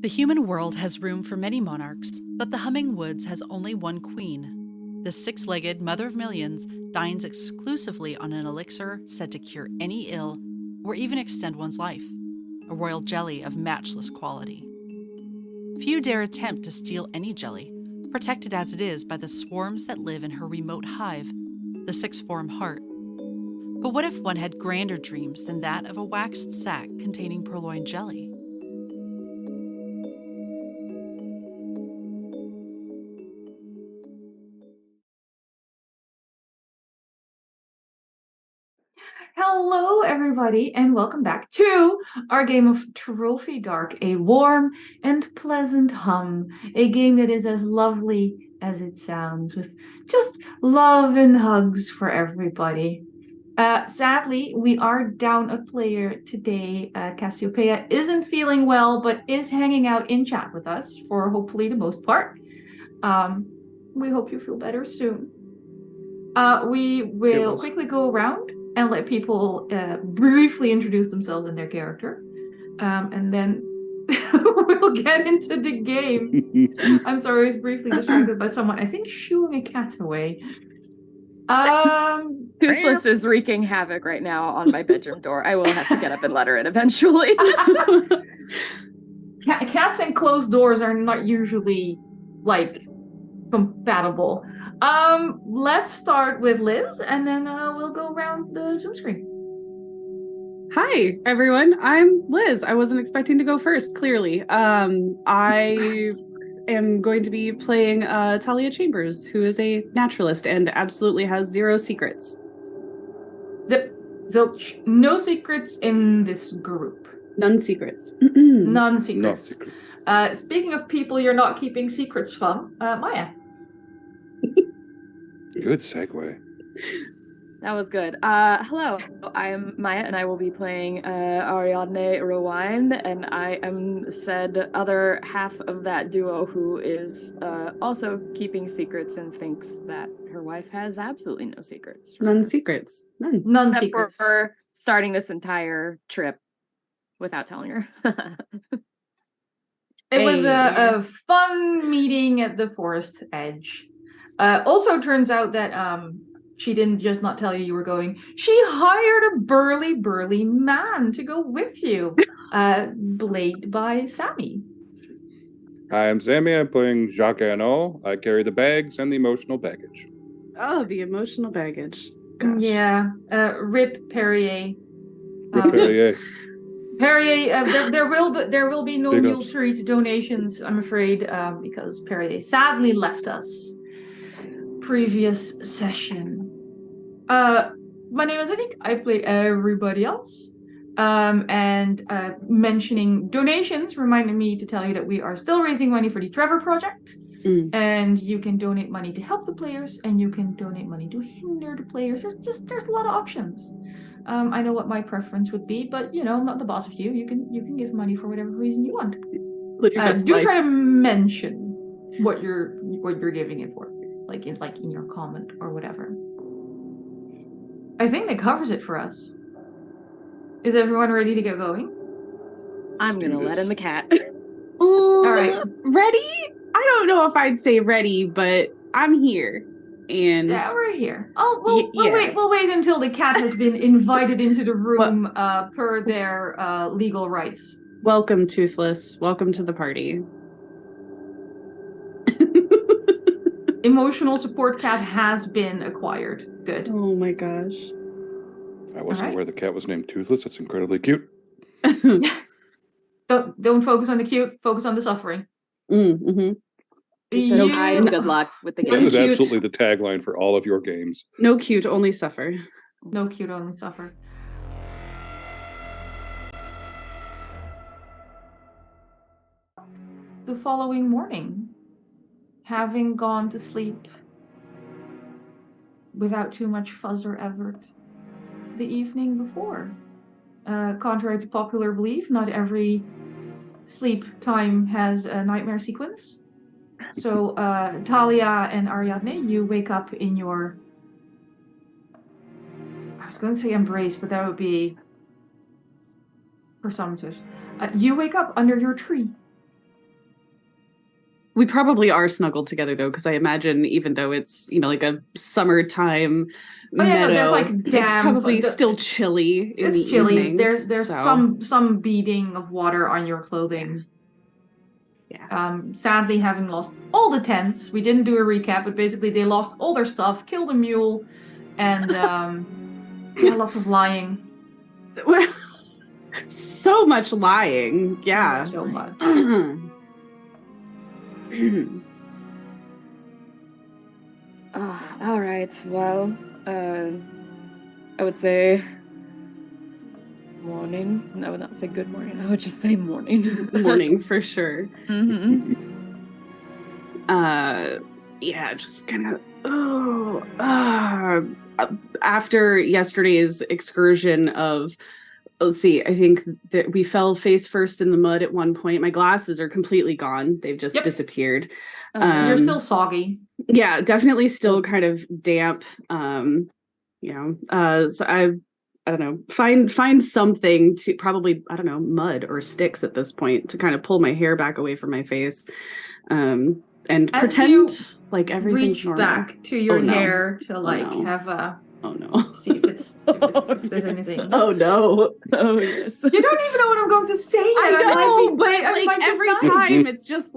The human world has room for many monarchs, but the humming woods has only one queen. The six-legged mother of millions dines exclusively on an elixir said to cure any ill or even extend one's life, a royal jelly of matchless quality. Few dare attempt to steal any jelly, protected as it is by the swarms that live in her remote hive, the six-form heart. But what if one had grander dreams than that of a waxed sack containing purloined jelly? Hello, everybody, and welcome back to our game of Trophy Dark, a warm and pleasant hum, a game that is as lovely as it sounds, with just love and hugs for everybody. Sadly, we are down a player today. Cassiopeia isn't feeling well, but is hanging out in chat with us for hopefully the most part. We hope you feel better soon. We will quickly go around and let people briefly introduce themselves and their character. And then we'll get into the game. I'm sorry, I was briefly distracted by someone, I think, shooing a cat away. Toothless is wreaking havoc right now on my bedroom door. I will have to get up and let her in eventually. Cats and closed doors are not usually, like, compatible. Let's start with Liz, and then we'll go around the Zoom screen. Hi, everyone. I'm Liz. I wasn't expecting to go first, clearly. I am going to be playing Talia Chambers, who is a naturalist and absolutely has zero secrets. Zilch. No secrets in this group. None secrets. None secrets. No secrets. Speaking of people you're not keeping secrets from, Maya. Good segue. That was good. Hello, I am Maya, and I will be playing Ariadne Rowine, and I am said other half of that duo who is also keeping secrets and thinks that her wife has absolutely no secrets. None secrets. None Except secrets. for starting this entire trip without telling her. It was a fun meeting at the forest edge. Also turns out that she didn't just not tell you were going. She hired a burly man to go with you, played by Sammy. Hi, I'm Sammy. I'm playing Jaque and Annawe. I carry the bags and the emotional baggage. Oh, the emotional baggage. Gosh. Yeah, Rip Perrier. Rip Perrier. Perrier, there will be no Big Mule ups. Street donations, I'm afraid, because Perrier sadly left us previous session. My name is Anniek. I play everybody else. And mentioning donations reminded me to tell you that we are still raising money for the Trevor Project. And you can donate money to help the players, and you can donate money to hinder the players. There's a lot of options. I know what my preference would be, but I'm not the boss of you. You can give money for whatever reason you want. Do try to mention what you're giving it for, like in your comment or whatever. I think that covers it for us. Is everyone ready to get going? I'm gonna let in the cat. Ooh, All right. Ready? I don't know if I'd say ready, but I'm here. And Yeah, we're here. Oh, yeah. We'll wait until the cat has been invited into the room per their legal rights. Welcome, Toothless. Welcome to the party. Emotional support cat has been acquired. Good. Oh my gosh. I wasn't Alright. aware the cat was named Toothless. That's incredibly cute. Don't focus on the cute. Focus on the suffering. Mm-hmm. She says hi and good luck with the That game. is cute. absolutely the tagline for all of your games. No cute, only suffer. No cute, only suffer. The following morning, having gone to sleep without too much fuss or effort the evening before. Contrary to popular belief, not every sleep time has a nightmare sequence. So, Talia and Ariadne, you wake up in your... I was going to say embrace, but that would be presumptuous. You wake up under your tree. We probably are snuggled together though, because I imagine even though it's, like a summertime meadow, there's like it's damp. probably still chilly in the It's chilly. evenings. There's so. some beading of water on your clothing. Yeah. Sadly, having lost all the tents, we didn't do a recap, but basically they lost all their stuff, killed a mule, and lots of lying. So much lying. Yeah. So much. All right. Well, I would say morning. I would not say good morning. I would just say morning. Morning for sure. Mm-hmm. Yeah, just kind of. After yesterday's excursion of, let's see, I think that we fell face first in the mud at one point. My glasses are completely gone. They've just disappeared. You're still soggy. Yeah, definitely still kind of damp. So I don't know, find something to probably, I don't know, mud or sticks at this point to kind of pull my hair back away from my face. And As pretend like everything's reach normal. back to your hair to have a see if there's anything. Oh no. Oh yes. You don't even know what I'm going to say yet. I know, but like every time it's just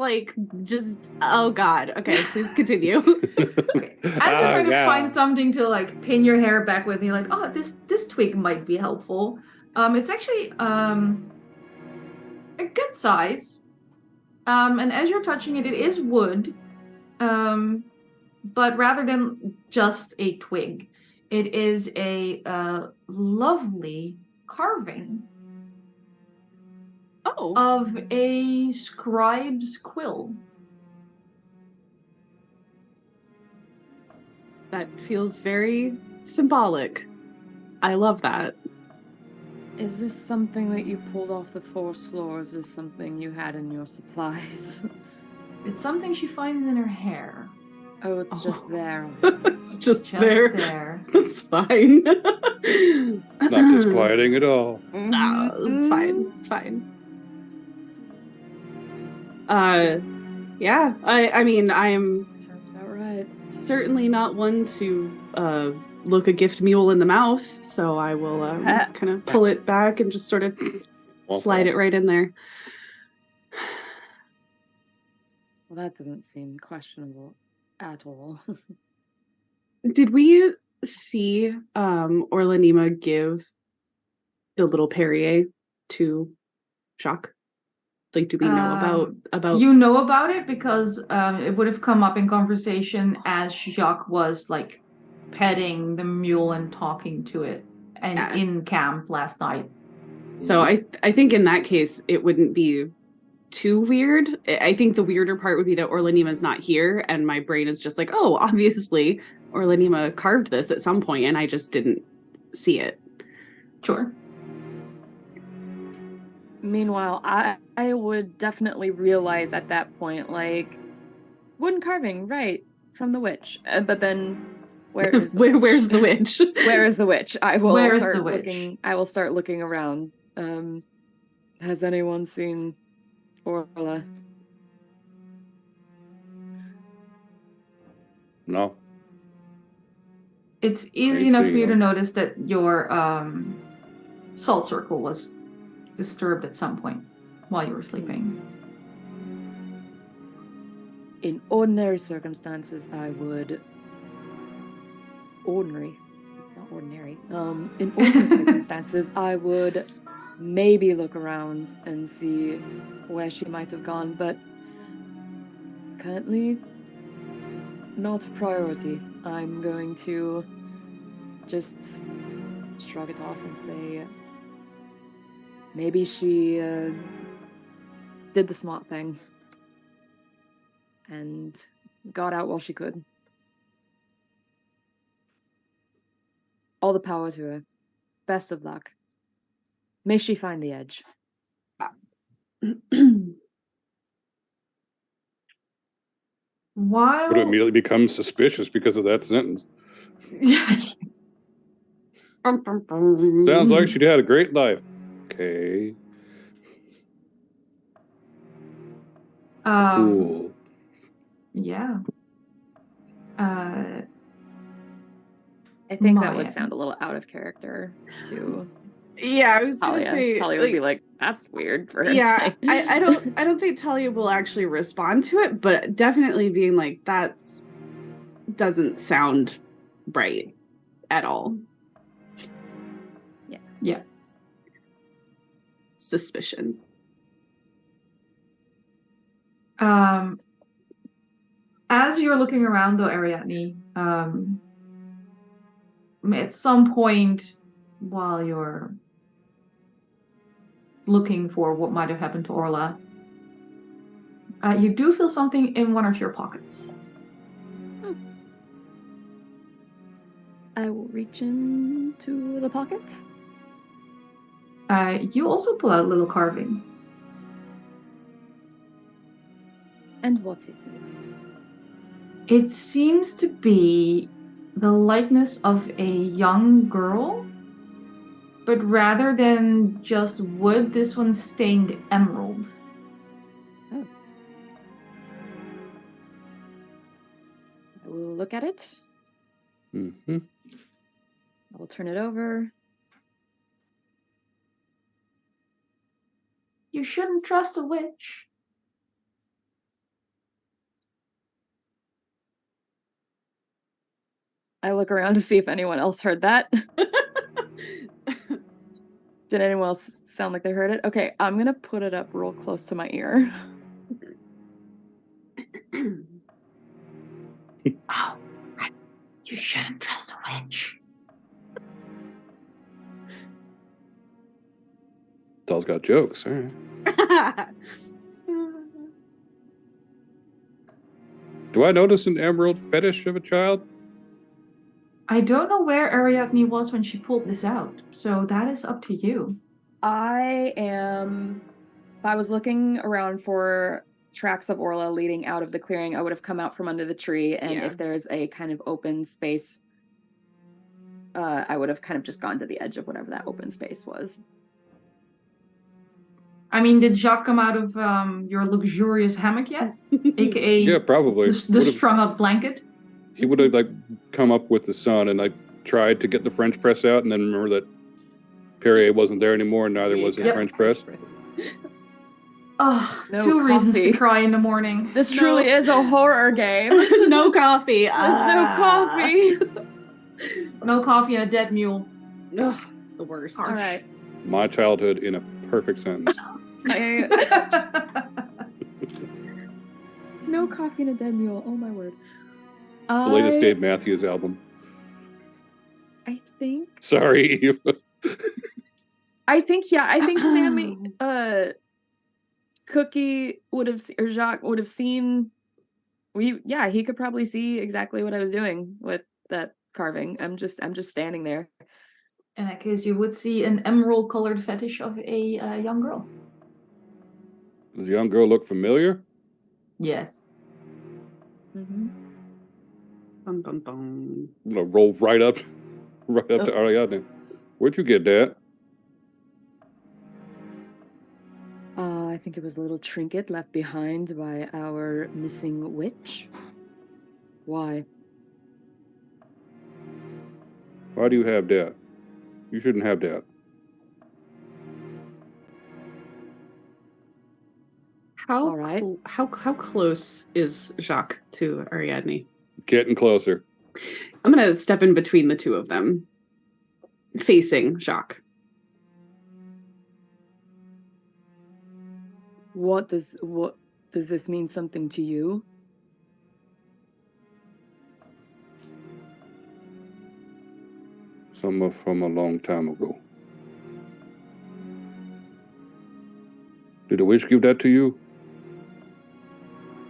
oh god. Okay, please continue. Okay. As you're trying to find something to like pin your hair back with, you're like, oh, this twig might be helpful. It's actually a good size. And as you're touching it, it is wood. But rather than just a twig, it is a lovely carving of a scribe's quill. That feels very symbolic. I love that. Is this something that you pulled off the forest floor, or is this something you had in your supplies? It's something she finds in her hair. Oh, it's just there. It's just there. It's fine. It's not disquieting at all. No, it's fine. It's fine. Yeah. I mean, I am. Sounds about right. Certainly not one to look a gift mule in the mouth, so I will kind of pull it back and just sort of slide it right in there. Well, that doesn't seem questionable at all. Did we see Orlanima give the little Perrier to Jaque? Like, do we know about? You know about it because it would have come up in conversation as Jaque was like petting the mule and talking to it, and in camp last night. So I think in that case it wouldn't be too weird. I think the weirder part would be that Orlanima's not here, and my brain is just like, oh, obviously Orlanima carved this at some point, and I just didn't see it. Sure. Meanwhile, I would definitely realize at that point, like, wooden carving, right, from the witch. But then, where is the witch? Where's the witch? Where is the witch? I will Where's start the witch? looking. I will start looking around. Has anyone seen Orla? No. It's easy enough for you to notice that your salt circle was disturbed at some point while you were sleeping. In ordinary circumstances, I would... In ordinary circumstances, I would maybe look around and see where she might have gone, but currently, not a priority. I'm going to just shrug it off and say, maybe she did the smart thing and got out while she could. All the power to her. Best of luck. May she find the edge. While... Would it immediately become suspicious because of that sentence? Sounds like she'd had a great life. Okay. Cool. Yeah. I think that would Maya. sound a little out of character to Yeah, I was gonna Talia. say Talia would be like, "That's weird for her." yeah, to say. I don't think Talia will actually respond to it, but definitely being like that's doesn't sound right at all. Yeah. Suspicion. As you're looking around though, Ariadne, at some point while you're looking for what might have happened to Orla, you do feel something in one of your pockets. I will reach into the pocket. You also pull out a little carving. And what is it? It seems to be the likeness of a young girl, but rather than just wood, this one's stained emerald. Oh. I will look at it. Mm-hmm. I will turn it over. You shouldn't trust a witch. I look around to see if anyone else heard that. Did anyone else sound like they heard it? Okay, I'm gonna put it up real close to my ear. Oh, you shouldn't trust a witch. Doll's got jokes. All right. Do I notice an emerald fetish of a child? I don't know where Ariadne was when she pulled this out, so that is up to you. If I was looking around for tracks of Orla leading out of the clearing, I would have come out from under the tree, and Yeah. if there's a kind of open space, I would have kind of just gone to the edge of whatever that open space was. I mean, did Jaque come out of your luxurious hammock yet? AKA Yeah, probably. the strung up blanket? He would have like come up with the sun and like tried to get the French press out, and then remember that Perrier wasn't there anymore, and neither was his Yep. French press. Oh, No 2 reasons to coffee. cry in the morning. This truly is a horror game. No coffee. There's no coffee. No coffee and a dead mule. Ugh, the worst. Harsh. All right. My childhood in a perfect sentence. No coffee and a dead mule. Oh my word. The latest Dave Matthews album. I think Sorry. I think Sammy, Cooky would have, or Jaque would have seen. He could probably see exactly what I was doing with that carving. I'm just standing there. In that case, you would see an emerald-colored fetish of a young girl. Does the young girl look familiar? Yes. Mm-hmm. Dun, dun, dun. I'm gonna roll right up to Ariadne. Where'd you get that? I think it was a little trinket left behind by our missing witch. Why? Why do you have that? You shouldn't have that. How All right. how close is Jaque to Ariadne? Getting closer. I'm gonna step in between the two of them, facing Jaque. What does this mean something to you? Some from a long time ago. Did the witch give that to you?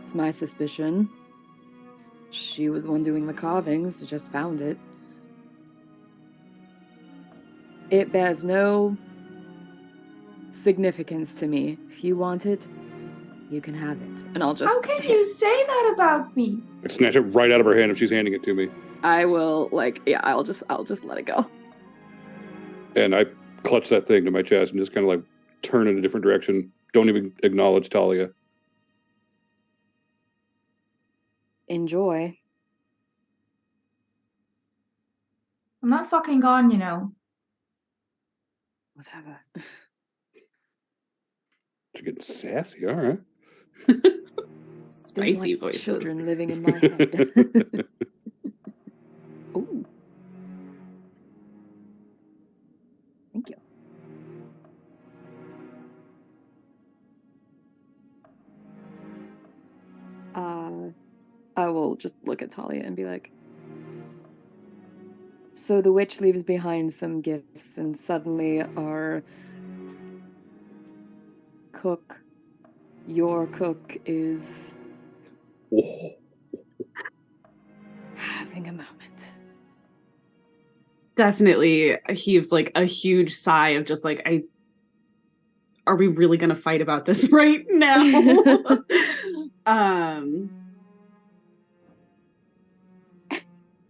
It's my suspicion. She was the one doing the carvings, just found it. It bears no significance to me. If you want it, you can have it. And I'll just... How can you say that about me? I snatch it right out of her hand if she's handing it to me. I will, I'll just let it go. And I clutch that thing to my chest and just kind of like turn in a different direction. Don't even acknowledge Talia. Enjoy. I'm not fucking gone, you know. Whatever. You're getting sassy, all right. Spicy Like voices. children living in my head. Ooh. Thank you. I will just look at Talia and be like, so the witch leaves behind some gifts, and suddenly our cook, your cook, is Oh. having a moment. Definitely heaves like a huge sigh of just like, are we really gonna fight about this right now?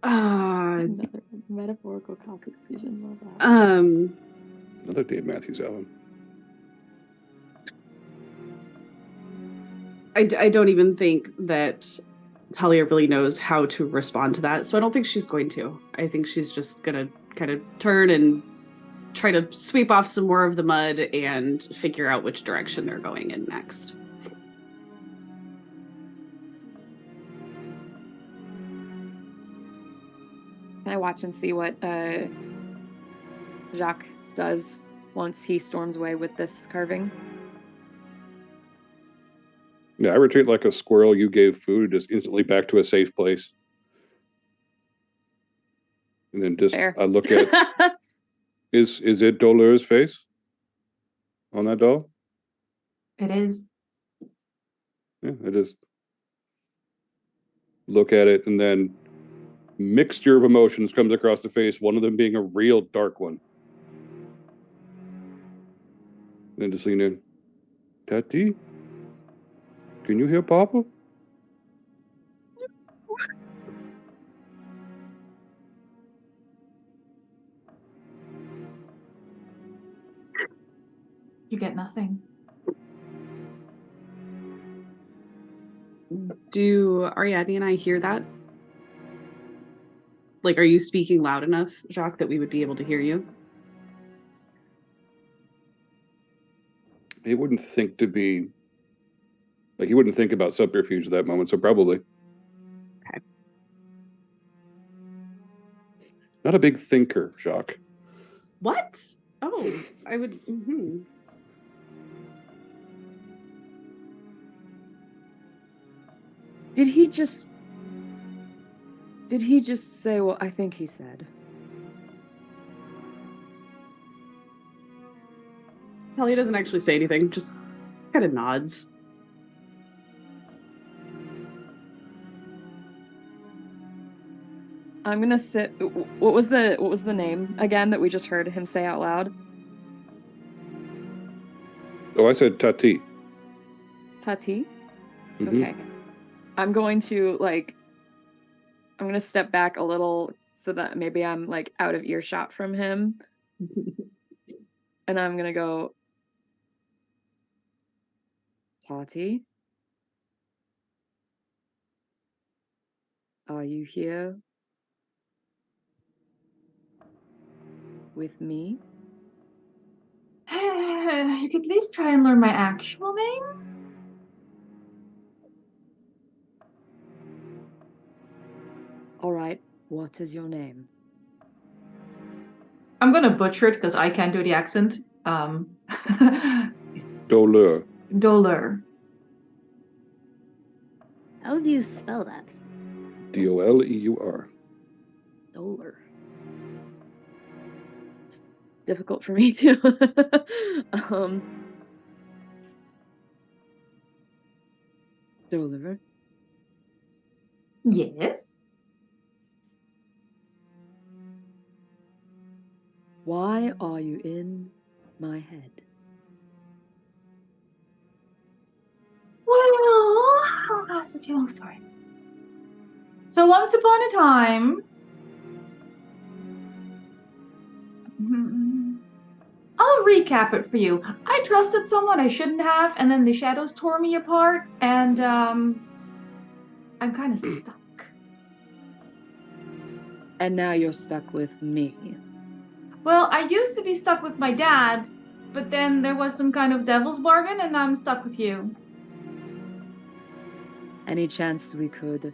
Another metaphorical complication. Love that. Another Dave Matthews album. I don't even think that Talia really knows how to respond to that, so I don't think she's going to. I think she's just gonna kind of turn and try to sweep off some more of the mud and figure out which direction they're going in next. Can I watch and see what Jaque does once he storms away with this carving? Yeah, I retreat like a squirrel you gave food, just instantly back to a safe place. And then just Fair. I look at is it Doleur's face on that doll? It is. Yeah, I just look at it, and then mixture of emotions comes across the face, one of them being a real dark one. And then just lean in. Tati? Can you hear Papa? You get nothing. Do Ariadne and I hear that? Like, are you speaking loud enough, Jaque, that we would be able to hear you? He wouldn't think to be like he wouldn't think about subterfuge at that moment, so probably. Okay. Not a big thinker, Jaque. What? Oh, I would. Mm-hmm. Did he just say what I think he said? Talia doesn't actually say anything, just kind of nods. I'm gonna sit. What was the name again that we just heard him say out loud? Oh, I said Tati. Tati? Mm-hmm. Okay. I'm going to step back a little so that maybe I'm like out of earshot from him. And I'm gonna go, Tati? Are you here with me? You could at least try and learn my actual name. All right, what is your name? I'm gonna butcher it because I can't do the accent. Doleur. Doleur. How do you spell that? Doleur. Doler. It's difficult for me too. Doleur. Yes. Why are you in my head? Well, that's such a long story. So once upon a time, I'll recap it for you. I trusted someone I shouldn't have, and then the shadows tore me apart, and I'm kind of stuck. And now you're stuck with me. Well, I used to be stuck with my dad, but then there was some kind of devil's bargain, and I'm stuck with you. Any chance we could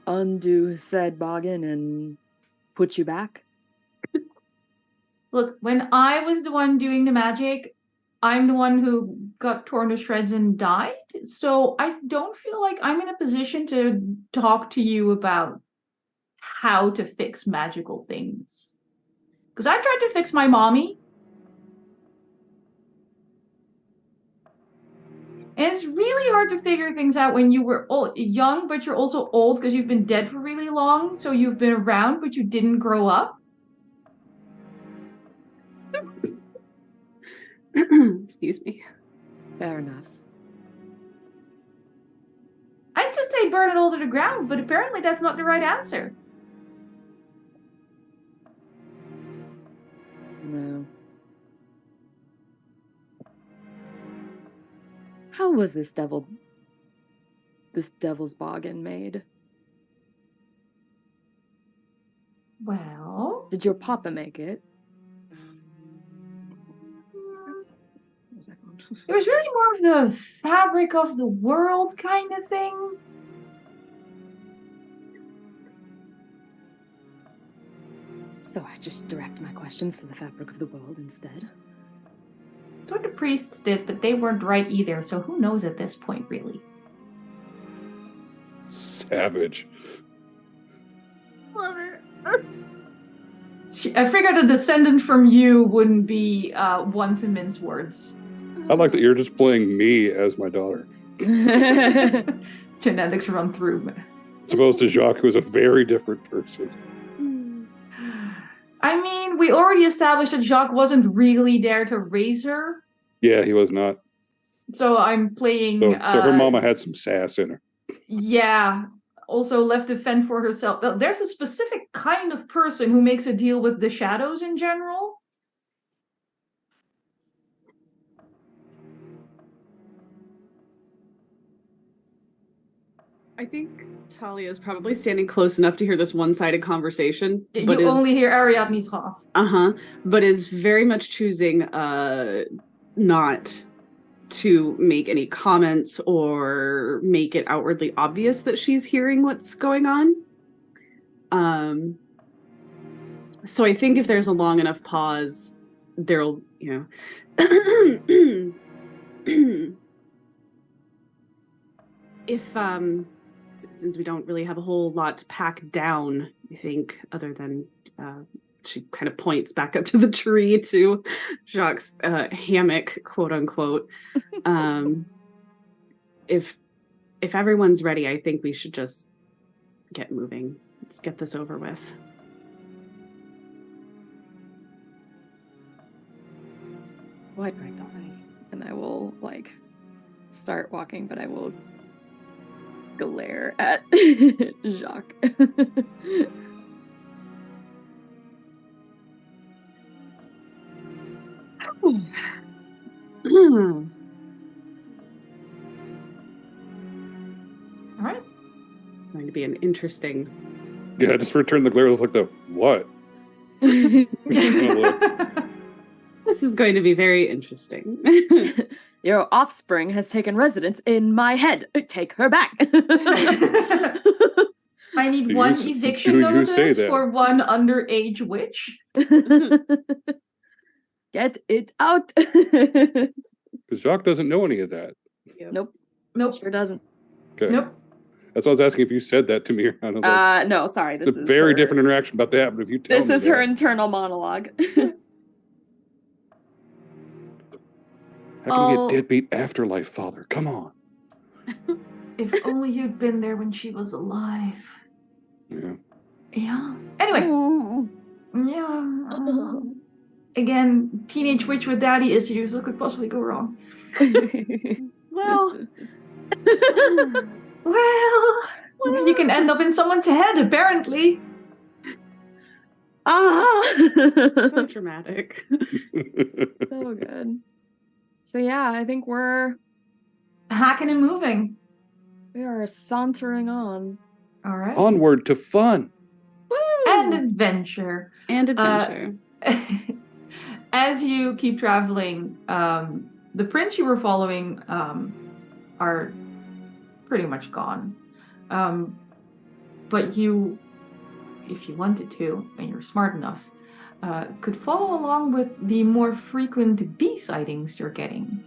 undo said bargain and put you back? Look, when I was the one doing the magic, I'm the one who got torn to shreds and died. So I don't feel like I'm in a position to talk to you about how to fix magical things. Because I tried to fix my mommy. And it's really hard to figure things out when you were young, but you're also old because you've been dead for really long. So you've been around, but you didn't grow up. Excuse me. Fair enough. I'd just say burn it all to the ground, but apparently that's not the right answer. No. How was this devil's bargain made? Well, Did your papa make it? it was really more of the fabric of the world kind of thing. So I just direct my questions to the fabric of the world instead. That's what the priests did, but they weren't right either, so who knows at this point, really? Savage. Love it. I figured a descendant from you wouldn't be one to mince words. I like that you're just playing me as my daughter. Genetics run through. As opposed to Jaque, who is a very different person. I mean, we already established that Jaque wasn't really there to raise her. Yeah, he was not. So I'm playing... So her mama had some sass in her. Yeah. Also left to fend for herself. There's a specific kind of person who makes a deal with the shadows in general. I think Talia is probably standing close enough to hear this one-sided conversation. But you only hear Ariadne's half. But is very much choosing not to make any comments or make it outwardly obvious that she's hearing what's going on. So I think if there's a long enough pause, there'll, if since we don't really have a whole lot to pack down, I think, other than she kind of points back up to the tree to Jaque's hammock, quote unquote. If everyone's ready, I think we should just get moving. Let's get this over with. Quite right, darling. And I will, start walking, but I will glare at Jaque. All right. It's going to be an interesting... Yeah, just return the glare. It was like the what? This is going to be very interesting. Your offspring has taken residence in my head. Take her back. I need one eviction notice for one underage witch. Get it out. Because Jaque doesn't know any of that. Nope. Sure doesn't. Okay. Nope. That's why I was asking if you said that to me. I was like, no, sorry. It's a very different interaction about to happen if you tell me This is that. her internal monologue. How can you get deadbeat afterlife, father? Come on. If only you'd been there when she was alive. Yeah. Yeah. Anyway. Yeah. Again, teenage witch with daddy issues. What could possibly go wrong? Well, you can end up in someone's head, apparently. So dramatic. So good. So yeah, I think we're Hacking and moving. We are sauntering on. All right. Onward to fun. And adventure. And adventure. As you keep traveling, the prints you were following are pretty much gone. But you, if you wanted to, and you're smart enough, could follow along with the more frequent bee sightings you're getting.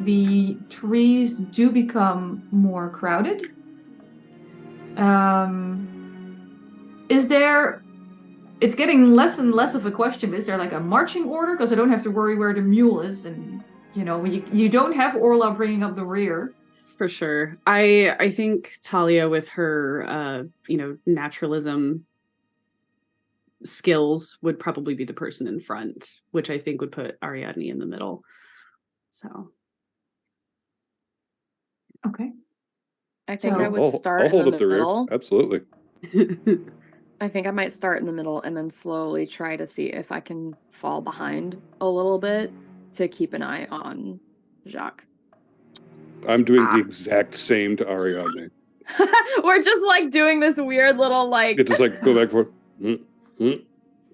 The trees do become more crowded. It's getting less and less of a question. Is there like a marching order? Because I don't have to worry where the mule is, and you don't have Orla bringing up the rear. For sure. I think Talia, with her naturalism skills, would probably be the person in front, which I think would put Ariadne in the middle. So okay. I think I would I'll start hold in up the the rear. middle. Absolutely. I think I might start in the middle and then slowly try to see if I can fall behind a little bit to keep an eye on Jaque. I'm doing the exact same to Ariadne. We're just like doing this weird little like. You just like go back and forth.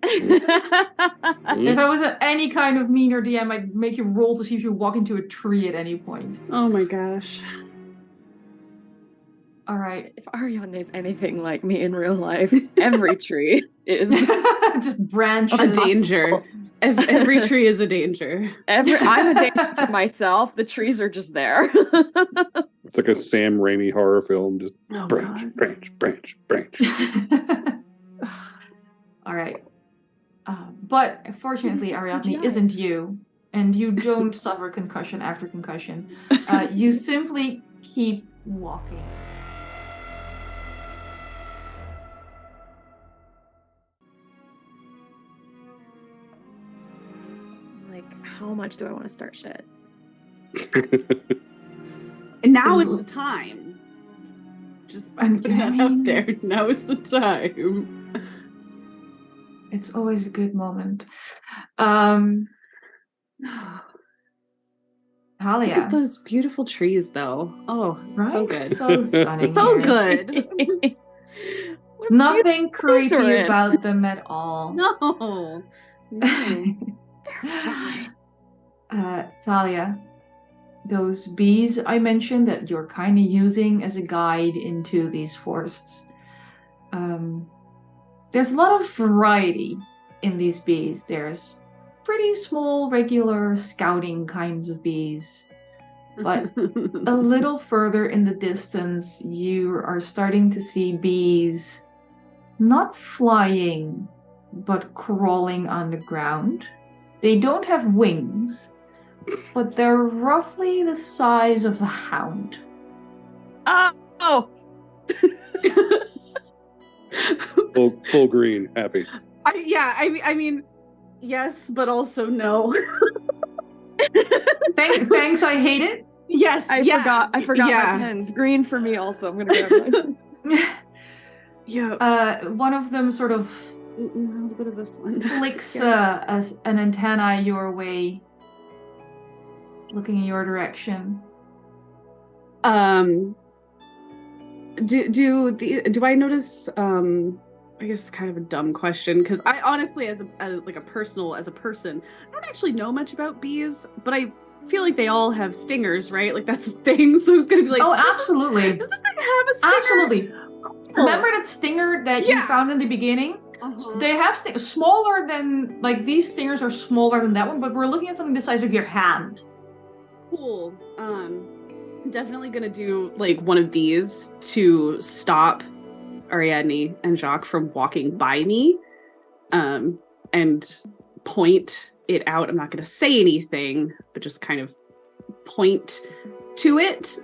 If I was any kind of meaner DM, I'd make you roll to see if you walk into a tree at any point. Oh my gosh. All right. If Ariadne is anything like me in real life, every tree is just branches. A danger. Every tree is a danger. I'm a danger to myself. The trees are just there. It's like a Sam Raimi horror film. Just Oh, branch, God. branch. All right. But fortunately, You're Ariadne CGI. isn't you, and you don't suffer concussion after concussion. You simply keep walking. Like, how much do I want to start shit? And now is the time. Just I'm putting that out there. Now is the time. It's always a good moment. Talia. Look at those beautiful trees, though. Oh, Right? so good. So stunning. So here. good. Nothing place we're creepy in. about them at all. No. Talia, those bees I mentioned that you're kind of using as a guide into these forests. There's a lot of variety in these bees. There's pretty small, regular scouting kinds of bees. But a little further in the distance, you are starting to see bees not flying, but crawling on the ground. They don't have wings, but they're roughly the size of a hound. Oh! full green, happy. I mean, yes, but also no. Thanks, I hate it. Yes, I forgot my pens. Green for me also. I'm gonna grab mine. Yeah. One of them sort of A little bit of this one. flicks Yes. as an antenna your way, looking in your direction. Do I notice? I guess kind of a dumb question, because I honestly, as a person, I don't actually know much about bees, but I feel like they all have stingers, right? Like that's a thing. So it's gonna be like, Oh, absolutely. Does this thing have a stinger? Absolutely. Remember that stinger that you found in the beginning? Uh-huh. They have smaller than, like, these stingers are smaller than that one, but we're looking at something the size of your hand. Cool. Definitely gonna do like one of these to stop Ariadne and Jaque from walking by me, and point it out. I'm not gonna say anything, but just kind of point to it.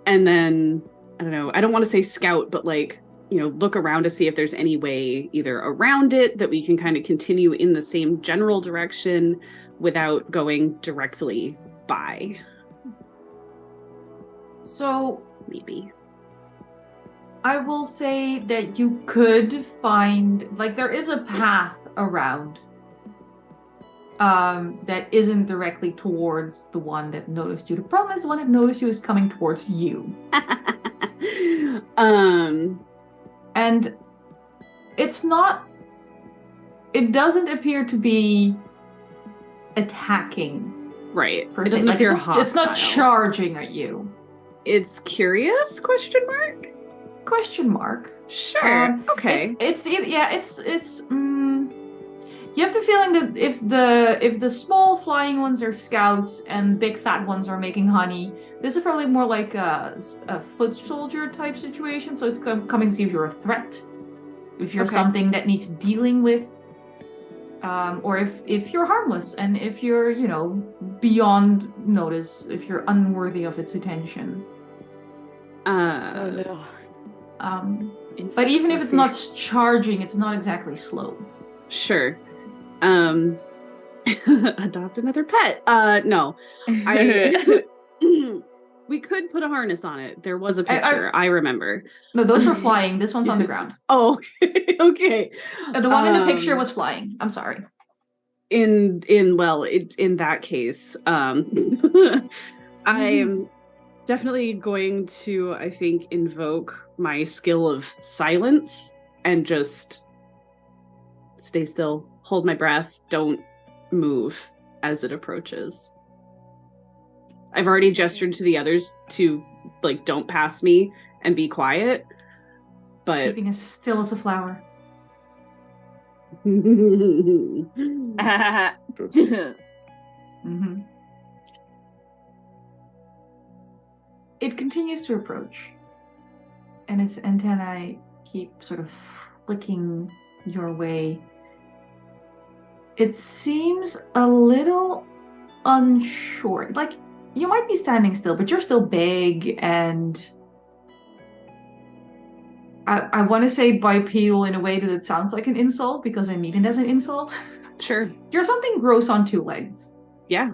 And then I don't know. I don't want to say scout, but like, look around to see if there's any way either around it that we can kind of continue in the same general direction without going directly by. So Maybe. I will say that you could find, like, there is a path around. that isn't directly towards the one that noticed you. The problem is the one that noticed you is coming towards you. And it's not... It doesn't appear to be attacking. Right. Per It se. doesn't appear hostile. It's not charging at you. It's curious? Question mark? Question mark. Sure. Okay. It's you have the feeling that if the small flying ones are scouts and big fat ones are making honey, this is probably more like a foot soldier type situation. So it's coming to see if you're a threat, if you're something that needs dealing with, or if you're harmless and if you're beyond notice, if you're unworthy of its attention. Oh no. But even if it's not charging, it's not exactly slow. Sure. Adopt another pet. No. We could put a harness on it. There was a picture. I remember. No, those were flying. This one's on the ground. Oh, okay. The one in the picture was flying. I'm sorry. In that case, I'm definitely going to, I think, invoke my skill of silence and just stay still, hold my breath, don't move as it approaches. I've already gestured to the others to, don't pass me and be quiet, but... Keeping as still as a flower. Mm-hmm. It continues to approach, and its antennae keep sort of flicking your way. It seems a little unsure. You might be standing still, but you're still big, and I want to say bipedal in a way that it sounds like an insult, because I mean it as an insult. Sure. You're something gross on two legs. Yeah.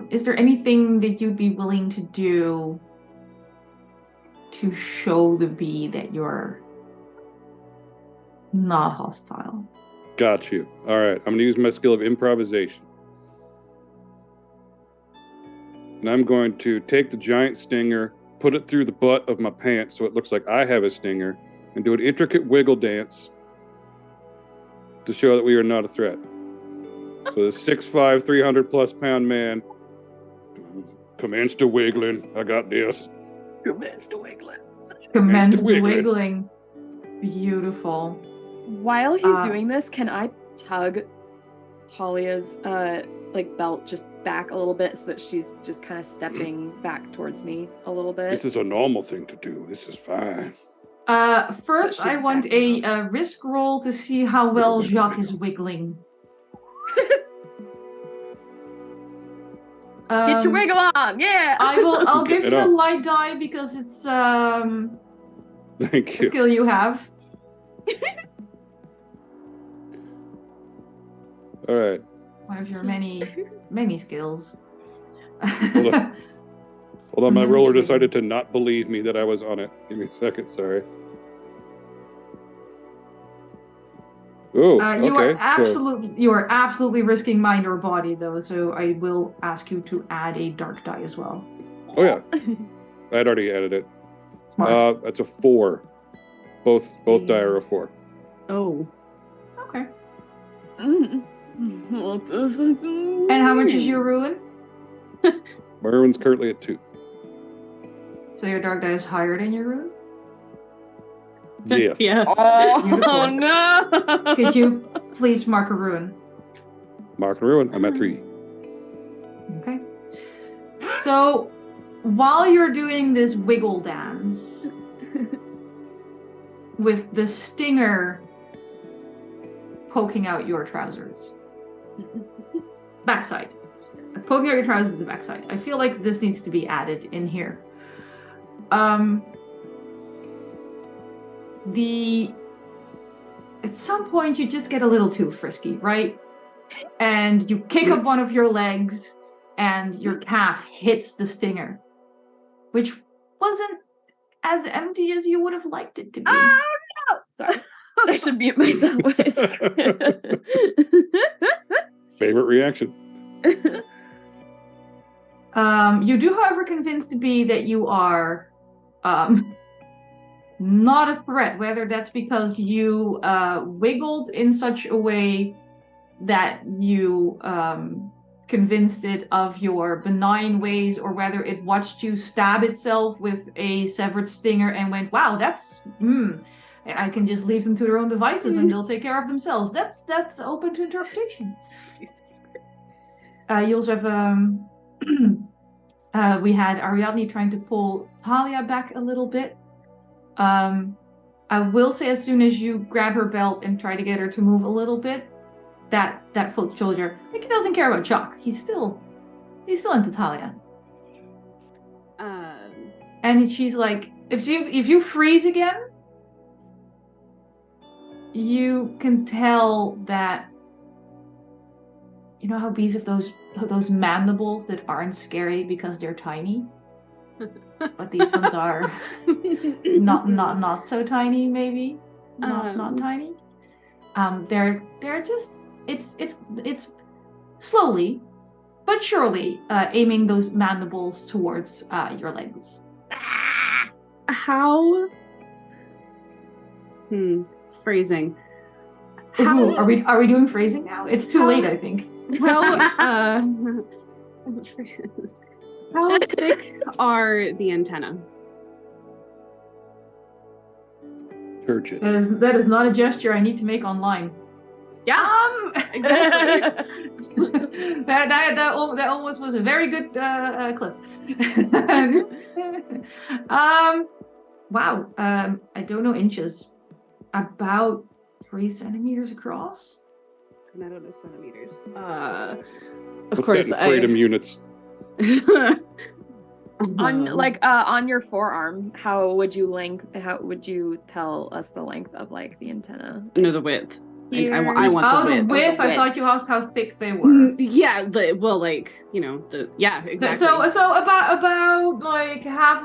Is there anything that you'd be willing to do to show the bee that you're not hostile? Got you. All right. I'm going to use my skill of improvisation. And I'm going to take the giant stinger, put it through the butt of my pants so it looks like I have a stinger, and do an intricate wiggle dance to show that we are not a threat. So the 6'5", 300+ pound man commence to wiggling. I got this. Commence to wiggling. Beautiful. While he's doing this, can I tug Talia's belt just back a little bit so that she's just kind of stepping back towards me a little bit? This is a normal thing to do. This is fine. First, I want a risk roll to see how well Jaque is wiggling. Get your wiggle on, yeah! I'll give you a light die because it's Thank a you. skill you have. All right. One of your many skills. Hold on, my roller decided to not believe me that I was on it. Give me a second, sorry. Oh, You are absolutely risking mind or body though, so I will ask you to add a dark die as well. Oh yeah, I'd already added it. Smart. That's a 4. Both die are a 4. Oh. Okay. And And how much is your ruin? My ruin's currently at 2. So your dark die is higher than your ruin? Yes. Yeah. Oh no! Could you please mark a ruin? Mark and ruin. I'm at 3. Okay. So while you're doing this wiggle dance with the stinger poking out your trousers, backside, poking out your trousers to the backside. I feel like this needs to be added in here. At some point you just get a little too frisky, right? And you kick up one of your legs and your calf hits the stinger, which wasn't as empty as you would have liked it to be. Oh no! Sorry. I should mute myself. Favorite reaction. You do, however, convince the bee that you are not a threat, whether that's because you wiggled in such a way that you convinced it of your benign ways, or whether it watched you stab itself with a severed stinger and went, wow, that's I can just leave them to their own devices and they'll take care of themselves. That's open to interpretation. Jesus Christ. You also have we had Ariadne trying to pull Talia back a little bit. I will say, as soon as you grab her belt and try to get her to move a little bit, that foot soldier, like, he doesn't care about Jaque. He's still into Talia. And she's like, if you freeze again, you can tell that, you know how bees have those mandibles that aren't scary because they're tiny, but these ones are not so tiny, maybe not tiny. They're just it's slowly but surely aiming those mandibles towards your legs. How? Phrasing. Ooh, are we doing phrasing now? It's too late, I think. How thick are the antennae? Turgid. That is not a gesture I need to make online. Yeah, exactly. that almost was a very good clip. Wow. I don't know inches. About 3 centimeters across. And I don't know centimeters. Of Of course, freedom units. On your forearm, how would you tell us the length of like the antenna? No, the width. Here. I want the width. The width. I thought you asked how thick they were. Yeah, exactly. So about like half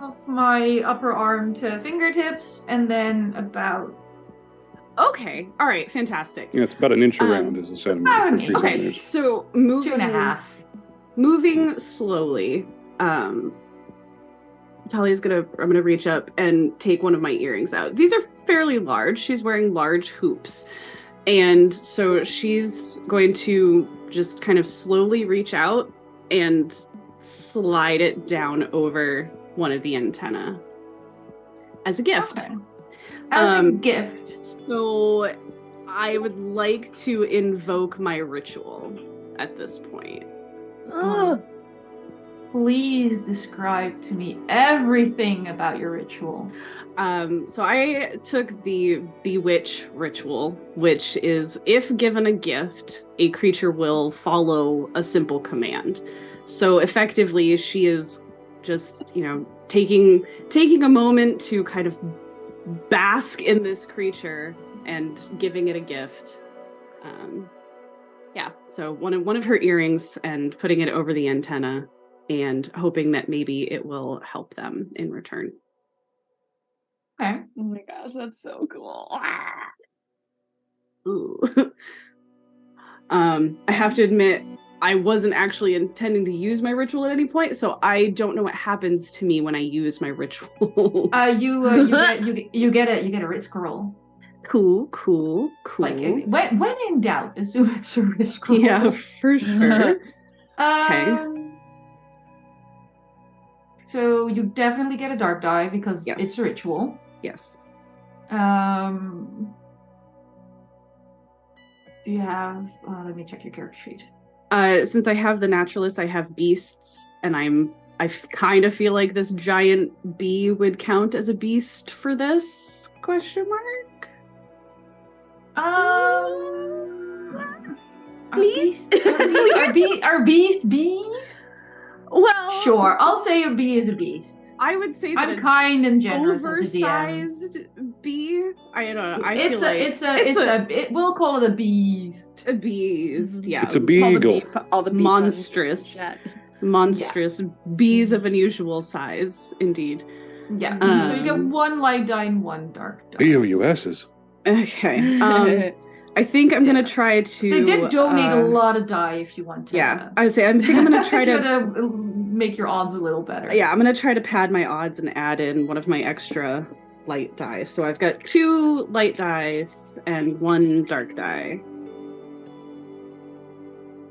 of my upper arm to fingertips, and then about. Okay, all right, fantastic. Yeah, it's about an inch around is a centimeter. about an inch. Okay, Centimeters. so moving 2.5. Moving slowly, Talia's I'm gonna reach up and take one of my earrings out. These are fairly large. She's wearing large hoops. And so she's going to just kind of slowly reach out and slide it down over one of the antennae as a gift. Okay. As a gift. So I would like to invoke my ritual at this point. Please describe to me everything about your ritual. So I took the Bewitch ritual, which is if given a gift, a creature will follow a simple command. So effectively, she is just, taking a moment to kind of bask in this creature and giving it a gift. So one of her earrings and putting it over the antenna and hoping that maybe it will help them in return. Okay. Oh my gosh, that's so cool. I have to admit, I wasn't actually intending to use my ritual at any point, so I don't know what happens to me when I use my ritual. You get a risk roll. Cool. Like when in doubt, assume it's a risk roll. Yeah, for sure. Okay. So you definitely get a dark die because Yes. it's a ritual. Yes. Do you have? Let me check your character sheet. Since I have the Naturalist, I have beasts, and I kind of feel like this giant bee would count as a beast for this ? Please? Are beasts beasts? Well, Sure, I'll say a bee is a beast. I would say that I'm kind and generous as a DM. oversized bee. I don't know. We'll call it a beast. A beast. Yeah, It's a beagle. All the bee Monstrous. puns. monstrous bees of unusual size, indeed. Yeah. So you get one light die and one dark die. BOUSs. Okay. I think I'm gonna try to. They did donate a lot of die if you want to. Yeah, I would say I think I'm gonna try to make your odds a little better. Yeah, I'm gonna try to pad my odds and add in one of my extra light dice. So I've got 2 light dice and 1 dark die.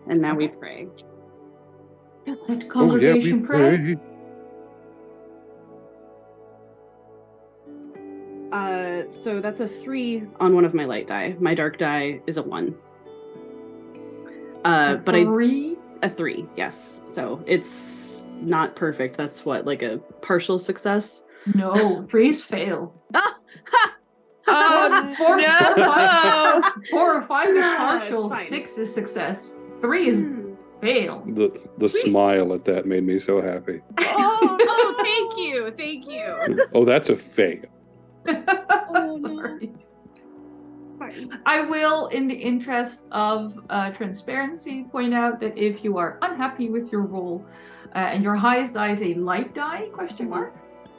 And now we pray. Let congregation pray. So that's a 3 on one of my light die. My dark die is a 1. But a 3, yes. So it's not perfect. That's what, like a partial success? No, 3s fail. Oh, 4 or 5 is Yeah, partial, it's fine. 6 is success, 3 is fail. The smile at that made me so happy. Oh, thank you. Oh, that's a fail. Sorry. It's fine. I will, in the interest of transparency, point out that if you are unhappy with your roll and your highest die is a light die, question mark,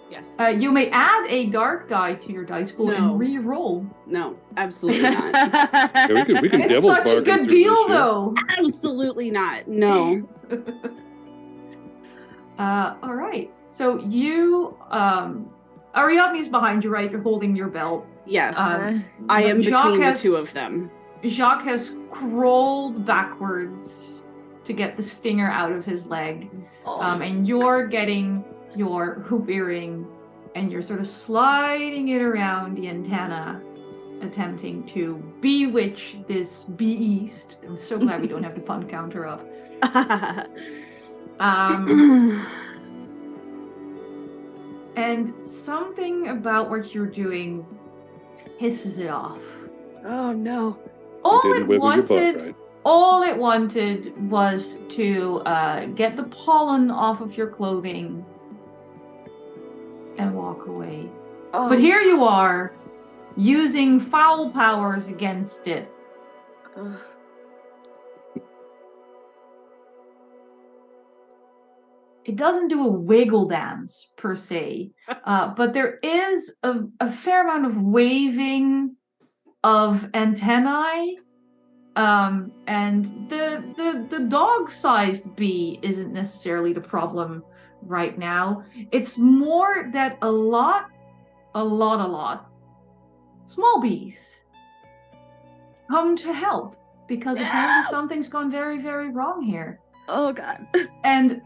Yes. you may add a dark die to your dice pool and re-roll. No, absolutely not. Yeah, we can It's devil's such a bargain good through deal, this, yeah. though. Absolutely not. No. All right. So you, Ariadne's behind you, right? You're holding your belt. Yes. I but am Jaque between has- the 2 of them. Jaque has crawled backwards to get the stinger out of his leg. And you're getting your hoop earring and you're sort of sliding it around the antenna, attempting to bewitch this beast. I'm so glad we don't have the pun counter up. And something about what you're doing hisses it off. Oh no. All didn't it wiggle your butt, wanted, right? all it wanted was to get the pollen off of your clothing and walk away. Oh. But here you are, using foul powers against it. Ugh. It doesn't do a wiggle dance per se, but there is a fair amount of waving of antennae, and the dog-sized bee isn't necessarily the problem right now. It's more that a lot small bees come to help because apparently something's gone very, very wrong here. Oh god. And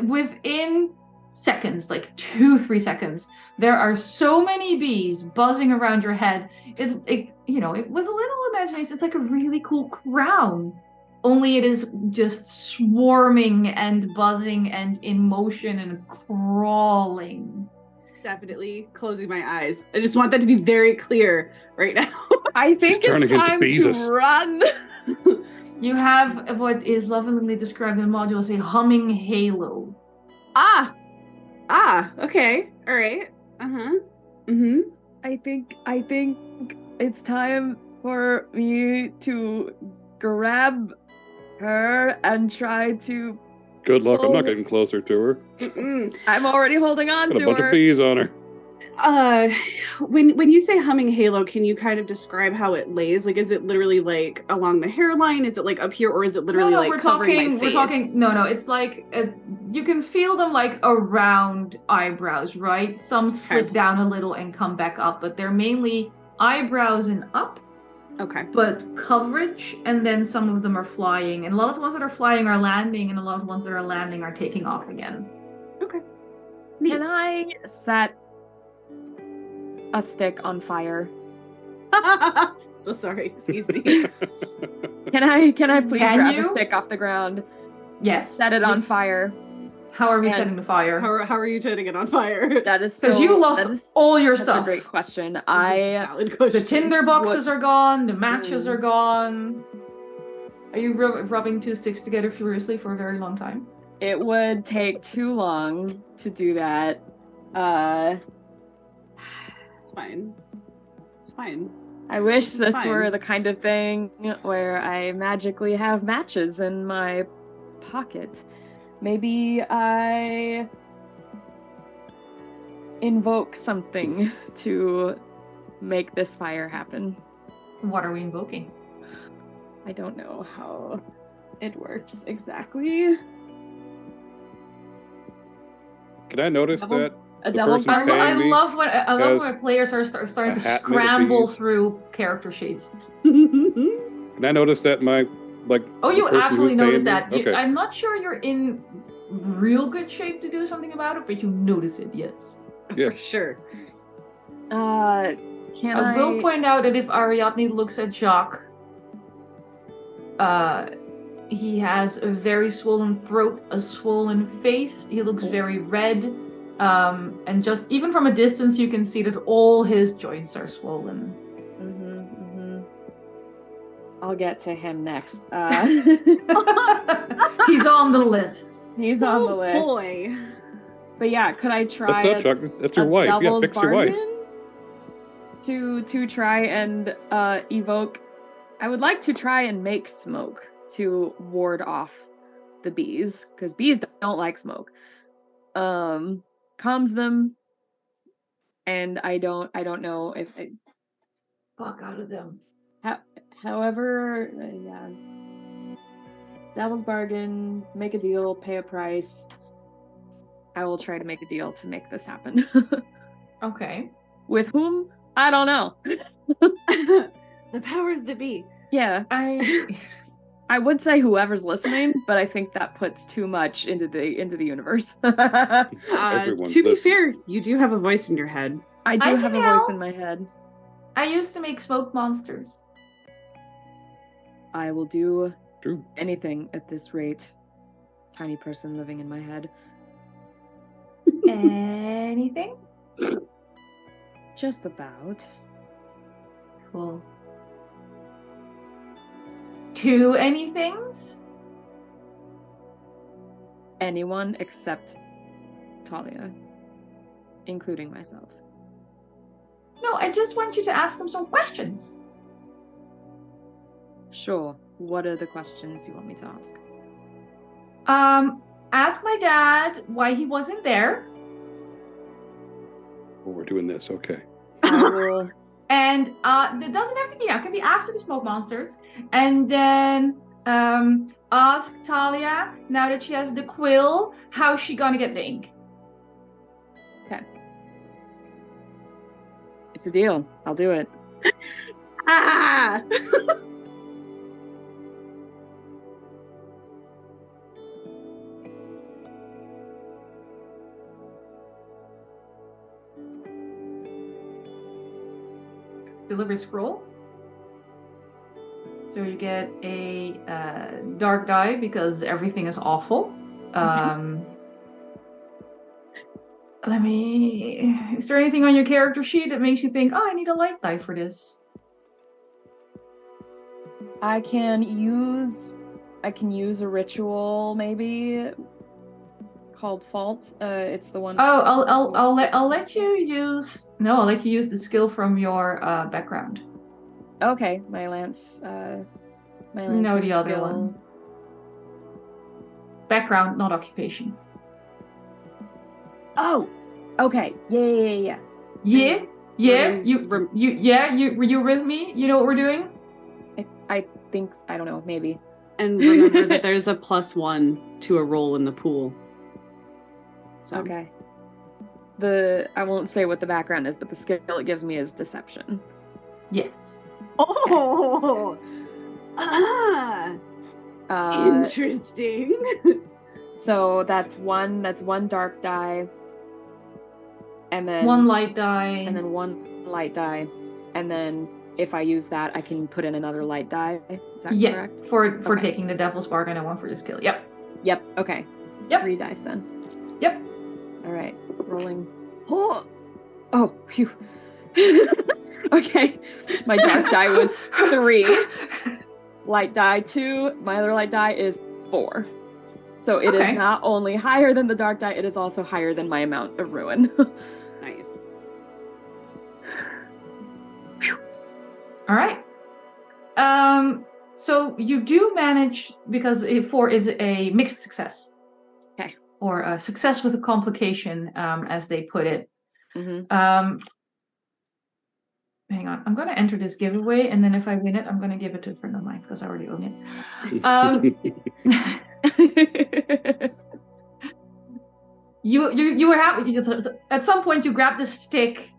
within seconds, like 2-3 seconds, there are so many bees buzzing around your head. It with a little imagination, it's like a really cool crown. Only it is just swarming and buzzing and in motion and crawling. Definitely closing my eyes. I just want that to be very clear right now. I think She's it's turning into time to Beezus. run. You have what is lovingly described in the module as a humming halo. Okay. All right. Mm-hmm. I think it's time for me to grab her and try to. Good luck. I'm Oh. not getting closer to her. I'm already holding on Got a to bunch her. of bees on her. When you say humming halo, can you kind of describe how it lays? Like, is it literally like along the hairline? Is it like up here, or is it literally like covering my face? No, it's like you can feel them like around eyebrows, right? Some slip down a little and come back up, but they're mainly eyebrows and up. Okay. But coverage, and then some of them are flying, and a lot of the ones that are flying are landing, and a lot of the ones that are landing are taking off again. Okay. Can I set a stick on fire? So sorry. Excuse me. Can I please Can grab you? a stick off the ground, Yes. set it on fire? How are we And- setting the fire? How are you setting it on fire? That is Because so, you lost that is all your such stuff. a great question. Valid The question. tinder boxes are gone. The matches are gone. Are you rubbing 2 sticks together furiously for a very long time? It would take too long to do that. It's fine. It's fine. I wish It's this fine. were the kind of thing where I magically have matches in my pocket. Maybe I invoke something to make this fire happen. What are we invoking? I don't know how it works exactly. Can I notice that A the devil's person bargain? I paying me love when has my players are starting a to hat made of scramble bees? through character sheets. Can I notice that my Oh, the you person who's absolutely paying notice me? that. Okay. I'm not sure you're in real good shape to do something about it, but you notice it, yes. Yeah. For sure. Can I will point out that if Ariadne looks at Jaque, he has a very swollen throat, a swollen face. He looks very red. And just even from a distance, you can see that all his joints are swollen. I'll get to him next. He's on the list. He's on the list. Boy. But yeah, could I try That's not Chuck. That's your wife. Yeah, devil's fix your wife. bargain to try and evoke? I would like to try and make smoke to ward off the bees, because bees don't like smoke. Calms them, and I don't know if Fuck out of them. however, yeah. Devil's bargain, make a deal, pay a price. I will try to make a deal to make this happen. Okay. With whom? I don't know. The powers that be. Yeah. I would say whoever's listening, but I think that puts too much into the universe. Everyone's To be listening. fair, you do have a voice in your head. I do I have a know. voice in my head. I used to make smoke monsters. I will do True. anything at this rate. Tiny person living in my head. Anything? Just about. Cool. 2 anythings? Anyone except Talia, including myself. No, I just want you to ask them some questions. Sure. What are the questions you want me to ask? Ask my dad why he wasn't there. Oh, we're doing this. Okay. I will. And it doesn't have to be now. It can be after the smoke monsters. And then ask Talia, now that she has the quill, how's she gonna get the ink? Okay. It's a deal. I'll do it. Ah! Deliver scroll. So you get a dark die because everything is awful. Is there anything on your character sheet that makes you think, oh, I need a light die for this? I can use a ritual maybe called Fault. It's the one. Oh, I'll let you use. No, I'll let you use the skill from your background. Okay, my lance. No, the other one. Background, not occupation. Oh, okay. Yeah. Yeah. Rem- You're with me. You know what we're doing. I think I don't know. Maybe. And remember that there's a +1 to a roll in the pool. So. Okay. I won't say what the background is, but the skill it gives me is deception. Yes. Oh! Interesting. So that's one dark die. And then One light die. and then one light die. And then if I use that, I can put in another light die. Is that correct? For Okay. taking the devil's bargain and one for the skill. Yep. Yep. Okay. Yep. 3 dice then. Yep. All right. Rolling. Oh, phew. Okay. My dark die was 3. Light die 2. My other light die is 4. So it is Okay. not only higher than the dark die, it is also higher than my amount of ruin. Nice. All right. So you do manage, because 4 is a mixed success. Okay. Or a success with a complication, as they put it. Mm-hmm. hang on. I'm going to enter this giveaway, and then if I win it, I'm going to give it to a friend of mine because I already own it. You were happy. At some point, you grabbed a stick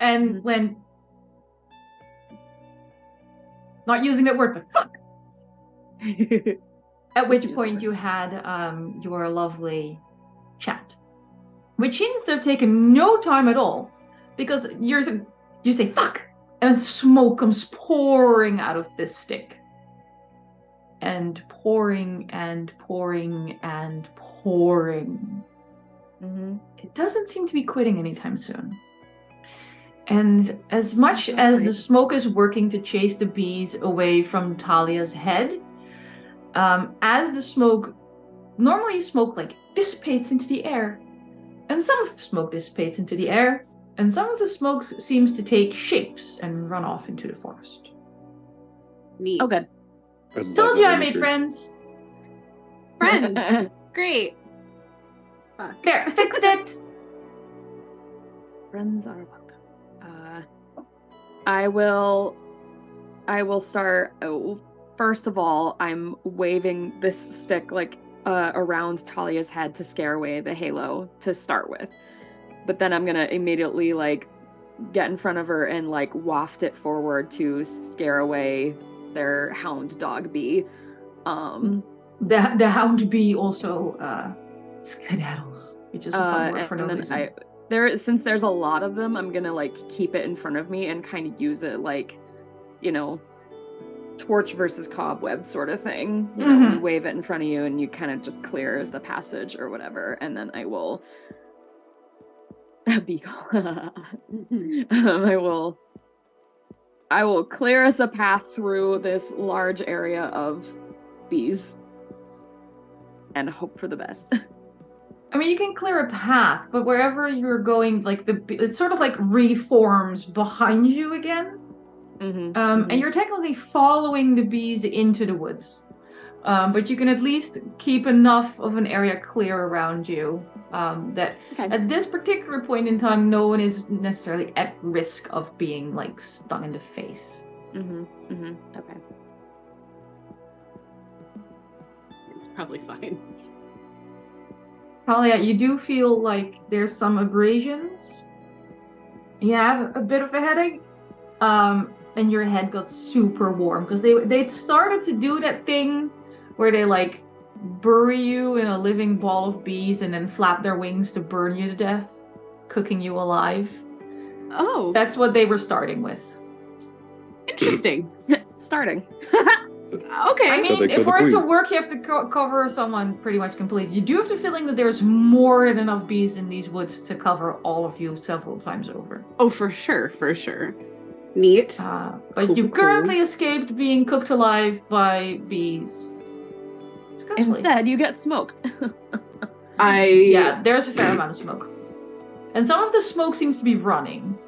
and went, not using that word, but fuck. At which point you had your lovely chat, which seems to have taken no time at all, because you say fuck, and smoke comes pouring out of this stick, and pouring and pouring and pouring. It doesn't seem to be quitting anytime soon. And as much as the smoke is working to chase the bees away from Talia's head, as the smoke, normally smoke like dissipates into the air, and some of the smoke dissipates into the air, and some of the smoke seems to take shapes and run off into the forest. Neat. Oh, good. Told you I made friends. Friends. Great. There, fixed it. Friends are welcome. I will start. First of all, I'm waving this stick like around Talia's head to scare away the halo to start with. But then I'm gonna immediately like get in front of her and like waft it forward to scare away their hound dog bee. The hound bee also skedaddles, which is a fun word for no reason. Since there's a lot of them, I'm gonna like keep it in front of me and kind of use it like, you know, torch versus cobweb sort of thing. You know, you wave it in front of you and you kind of just clear the passage or whatever, and then I will I will clear us a path through this large area of bees and hope for the best. I mean, you can clear a path, but wherever you're going, like it sort of like reforms behind you again. And you're technically following the bees into the woods. But you can at least keep enough of an area clear around you that at this particular point in time, no one is necessarily at risk of being like stung in the face. Okay. It's probably fine. Talia, you do feel like there's some abrasions. You have a bit of a headache. And your head got super warm because they started to do that thing where they like bury you in a living ball of bees and then flap their wings to burn you to death, cooking you alive. Oh, that's what they were starting with. Interesting. Starting. Okay. I mean, if for it to work, you have to cover someone pretty much completely. You do have the feeling that there's more than enough bees in these woods to cover all of you several times over. Oh, for sure, for sure. Neat. But you currently escaped being cooked alive by bees. Instead, you get smoked. Yeah, there's a fair amount of smoke. And some of the smoke seems to be running.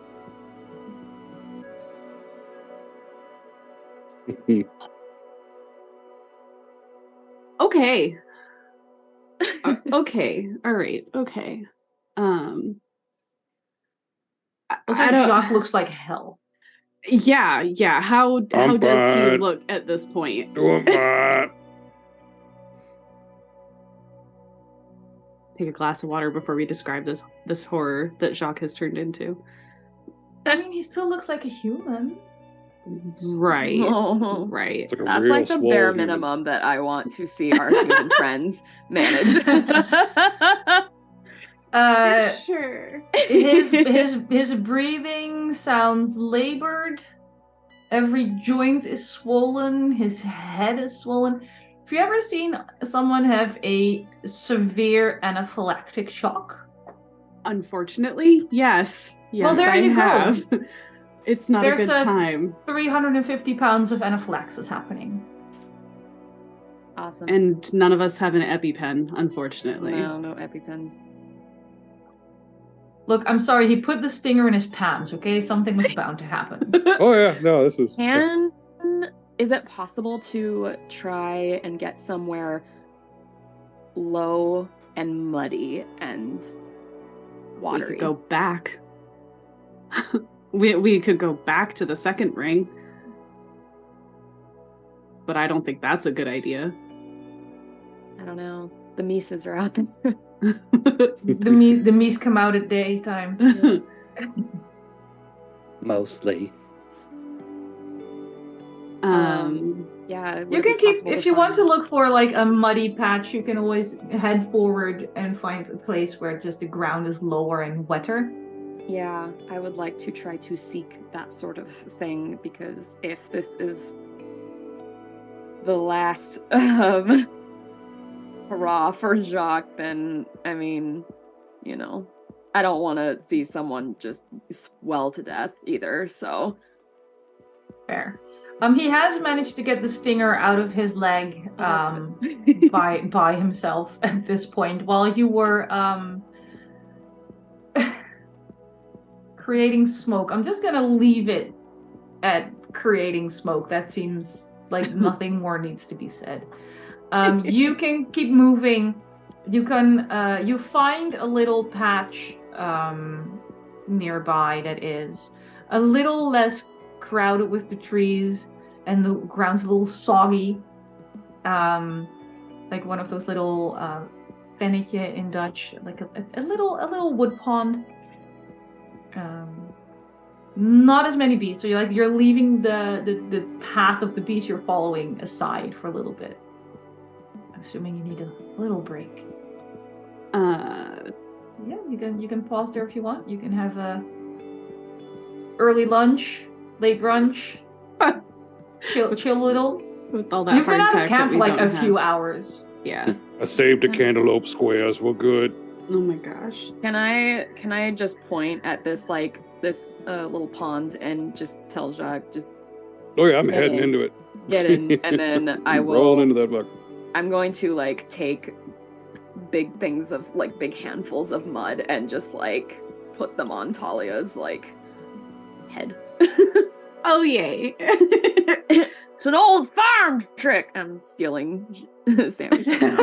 Okay. Okay. All right. Okay. Jaque looks like hell. Yeah. How does he look at this point? Take a glass of water before we describe this horror that Jaque has turned into. I mean, he still looks like a human. Right. Oh. Right. That's like the bare minimum that I want to see our human friends manage. Sure. His breathing sounds labored. Every joint is swollen. His head is swollen. Have you ever seen someone have a severe anaphylactic shock? Unfortunately, yes. Well, there I have. It's not a good time. 350 pounds of anaphylaxis happening. Awesome. And none of us have an EpiPen, unfortunately. No EpiPens. Look, I'm sorry, he put the stinger in his pants, okay? Something was bound to happen. Oh yeah, no, this was... Is it possible to try and get somewhere low and muddy and watery? We could go back. We could go back to the second ring. But I don't think that's a good idea. I don't know. The Mises are out there. The meese come out at daytime. Mostly. Yeah. You can keep, if you want to look for like a muddy patch, you can always head forward and find a place where just the ground is lower and wetter. Yeah, I would like to try to seek that sort of thing, because if this is the last hurrah for Jaque, then, I mean, you know, I don't want to see someone just swell to death either, so. Fair. He has managed to get the stinger out of his leg by himself at this point. While you were creating smoke, I'm just gonna leave it at creating smoke. That seems like nothing more needs to be said. You can keep moving. You can you find a little patch nearby that is a little less crowded with the trees, and the ground's a little soggy, like one of those little vennetje in Dutch, like a little wood pond. Not as many bees, so you're leaving the path of the bees you're following aside for a little bit. I'm assuming you need a little break. Yeah, you can pause there if you want. You can have a early lunch, late brunch, chill a little. With all that You've been hard out of tech camp that for we like don't a few have. hours. Yeah. I saved the cantaloupe squares. We're good. Oh my gosh. Can I just point at this little pond and just tell Jaque, just Oh yeah, I'm Get heading in. into it. get in, and then I will roll into that bucket. I'm going to like take big things of like big handfuls of mud and just like put them on Talia's like head. Oh yay. It's an old farm trick. I'm stealing Sammy's now.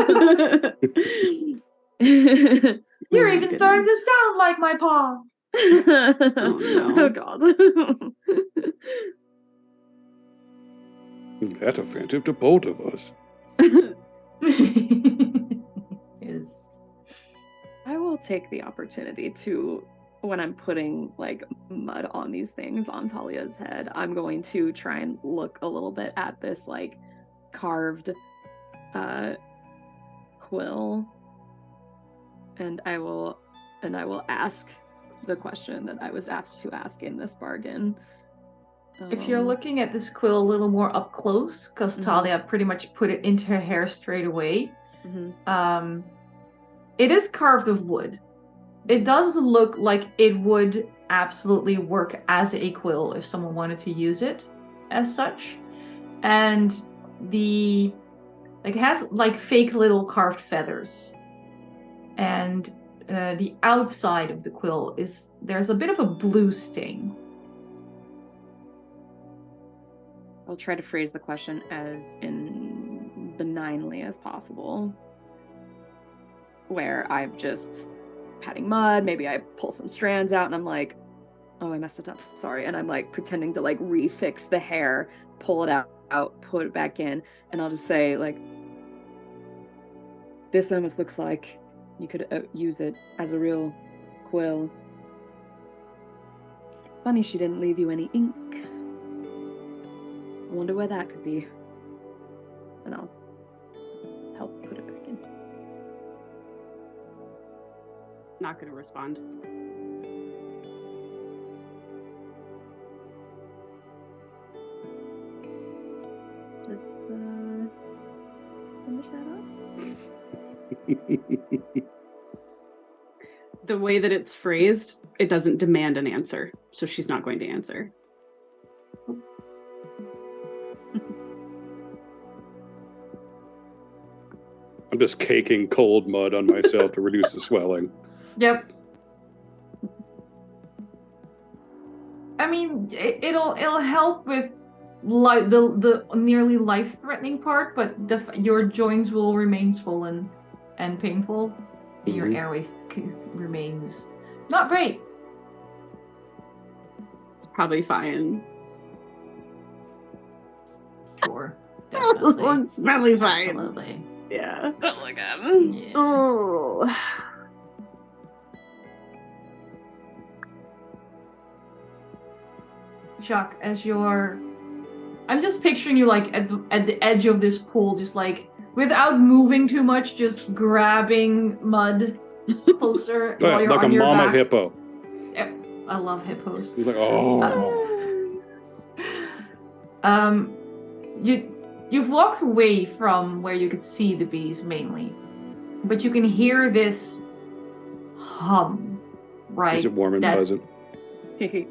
You're even starting to sound like my paw. Oh god. That's offensive to both of us. Is I will take the opportunity to, when I'm putting like mud on these things on Talia's head, I'm going to try and look a little bit at this like carved quill, and I will ask the question that I was asked to ask in this bargain. if you're looking at this quill a little more up close, because Talia pretty much put it into her hair straight away. It is carved of wood. It does look like it would absolutely work as a quill if someone wanted to use it as such. And it has like fake little carved feathers. And the outside of the quill there's a bit of a blue stain. I'll try to phrase the question as benignly as possible, where I'm just patting mud, maybe I pull some strands out and I'm like, oh, I messed it up, sorry, and I'm like pretending to like refix the hair, pull it out, put it back in, and I'll just say like, this almost looks like you could use it as a real quill. Funny she didn't leave you any ink. I wonder where that could be. And I'll help put it back in. Not gonna respond. Just finish that up. The way that it's phrased, it doesn't demand an answer, so she's not going to answer. I'm just caking cold mud on myself to reduce the swelling. Yep. I mean, it'll help with like the nearly life-threatening part, but your joints will remain swollen and painful. Your airways remains not great. It's probably fine. Sure. Definitely. It's probably fine. Absolutely. Yeah. Oh my god. Yeah. Oh. Jaque, as you're... I'm just picturing you like at the edge of this pool, just like without moving too much, just grabbing mud closer while you're like on a your mama back. hippo. I love hippos. He's like, oh. You've walked away from where you could see the bees mainly, but you can hear this hum, right? Is it warm and pleasant? It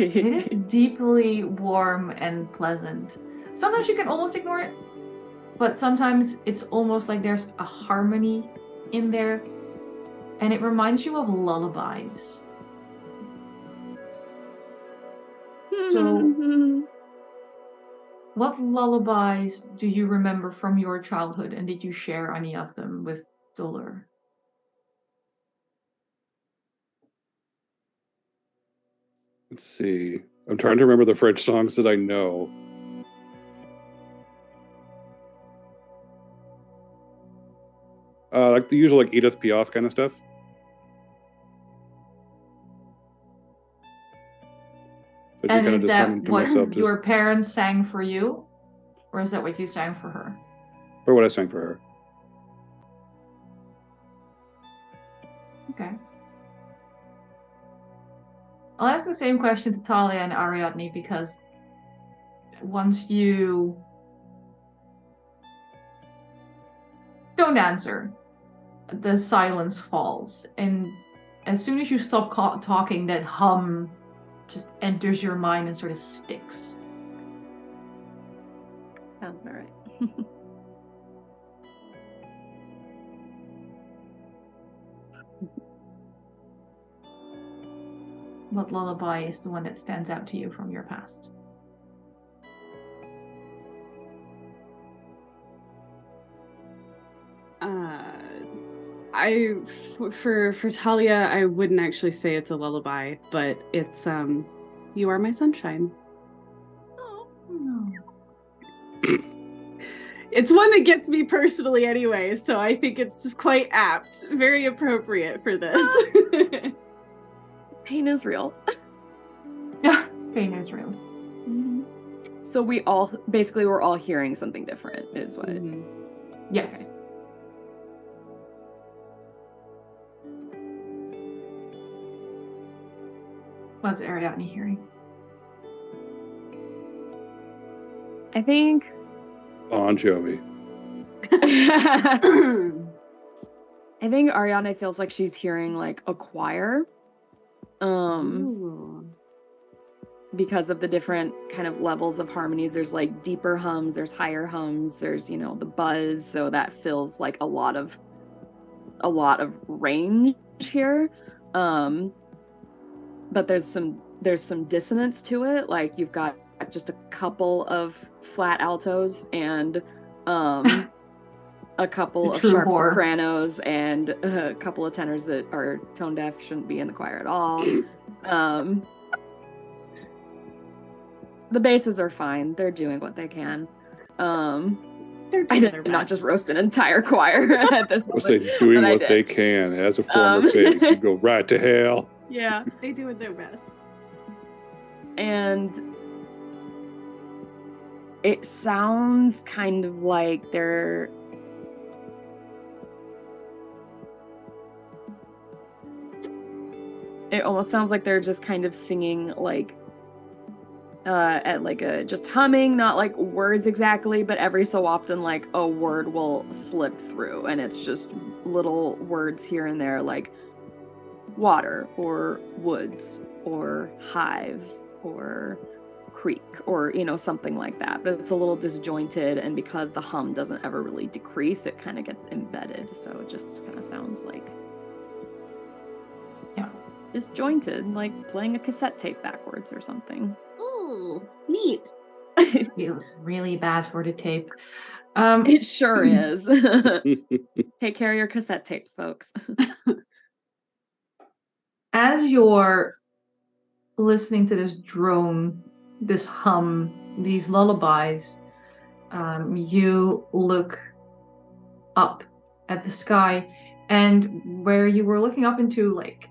is deeply warm and pleasant. Sometimes you can almost ignore it, but sometimes it's almost like there's a harmony in there, and it reminds you of lullabies. So, what lullabies do you remember from your childhood, and did you share any of them with Dolor? Let's see. I'm trying to remember the French songs that I know. Like the usual, like Edith Piaf kind of stuff. But you And kinda is just that hum to what myself, just- your parents sang for you? Or is that what you sang for her? Or what I sang for her. Okay. I'll ask the same question to Talia and Ariadne, because once you don't answer, the silence falls, and as soon as you stop talking, that hum just enters your mind and sort of sticks. Sounds about right. What lullaby is the one that stands out to you from your past? For Talia, I wouldn't actually say it's a lullaby, but it's "You Are My Sunshine." Oh, no. It's one that gets me personally anyway, so I think it's quite apt, very appropriate for this. Pain is real. Yeah, pain is real. So we're all hearing something different, is what. Yes. Okay. What's Ariadne hearing? I think Bon Jovi. I think Ariadne feels like she's hearing like a choir. Ooh. Because of the different kind of levels of harmonies. There's like deeper hums, there's higher hums, there's, you know, the buzz, so that feels like a lot of range here. But there's some dissonance to it. Like you've got just a couple of flat altos and a couple of sharp sopranos and a couple of tenors that are tone deaf, shouldn't be in the choir at all. The basses are fine. They're doing what they can. I did not just roast an entire choir at this I'll moment. say doing what they can. As a former bass, you go right to hell. Yeah. They do their best. And it sounds kind of like they're... It almost sounds like they're just kind of singing like at like a just humming, not like words exactly, but every so often like a word will slip through, and it's just little words here and there, like water or woods or hive or creek or, you know, something like that. But it's a little disjointed, and because the hum doesn't ever really decrease, it kind of gets embedded, so it just kind of sounds like disjointed, like playing a cassette tape backwards or something. Oh, neat. Really bad for the tape. It sure is. Take care of your cassette tapes, folks. As you're listening to this drone, this hum, these lullabies, you look up at the sky, and where you were looking up into, like,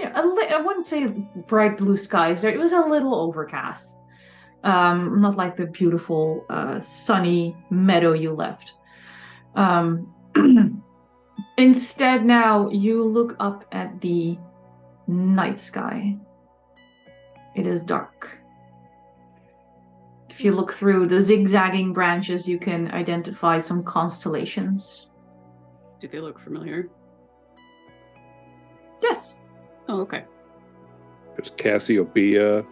I wouldn't say bright blue skies. It was a little overcast. Not like the beautiful sunny meadow you left. Instead, now you look up at the night sky. It is dark. If you look through the zigzagging branches, you can identify some constellations. Do they look familiar? Yes. Oh, okay. There's Cassiopeia.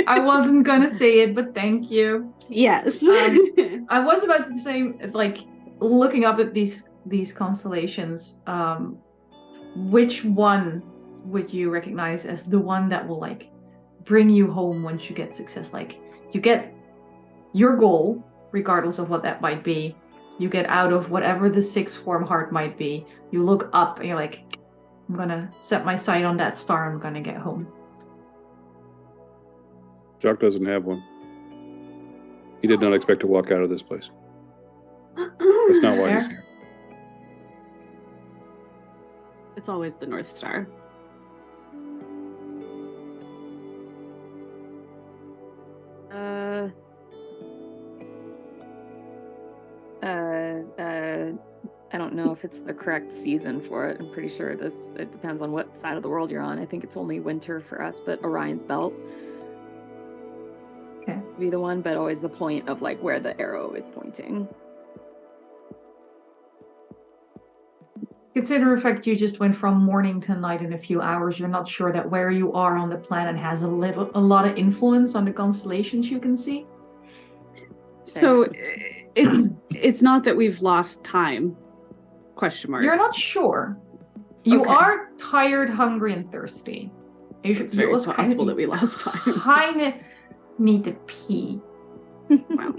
I wasn't gonna say it, but thank you. Yes. I was about to say, like, looking up at these constellations, which one would you recognize as the one that will, like, bring you home once you get success? Like, you get your goal, regardless of what that might be. You get out of whatever the sixth form heart might be. You look up and you're like, I'm gonna set my sight on that star. I'm gonna get home. Jaque doesn't have one. He did not expect to walk out of this place. That's not why he's here. It's always the North Star. I don't know if it's the correct season for it. I'm pretty sure it depends on what side of the world you're on. I think it's only winter for us, but Orion's belt. Okay. Be the one, but always the point of, like, where the arrow is pointing. Consider the fact you just went from morning to night in a few hours. You're not sure that where you are on the planet has a lot of influence on the constellations you can see. So it's not that we've lost time. Question mark. You're not sure. You Okay. are tired, hungry, and thirsty. It's very possible that we lost time. Kind of need to pee. Wow.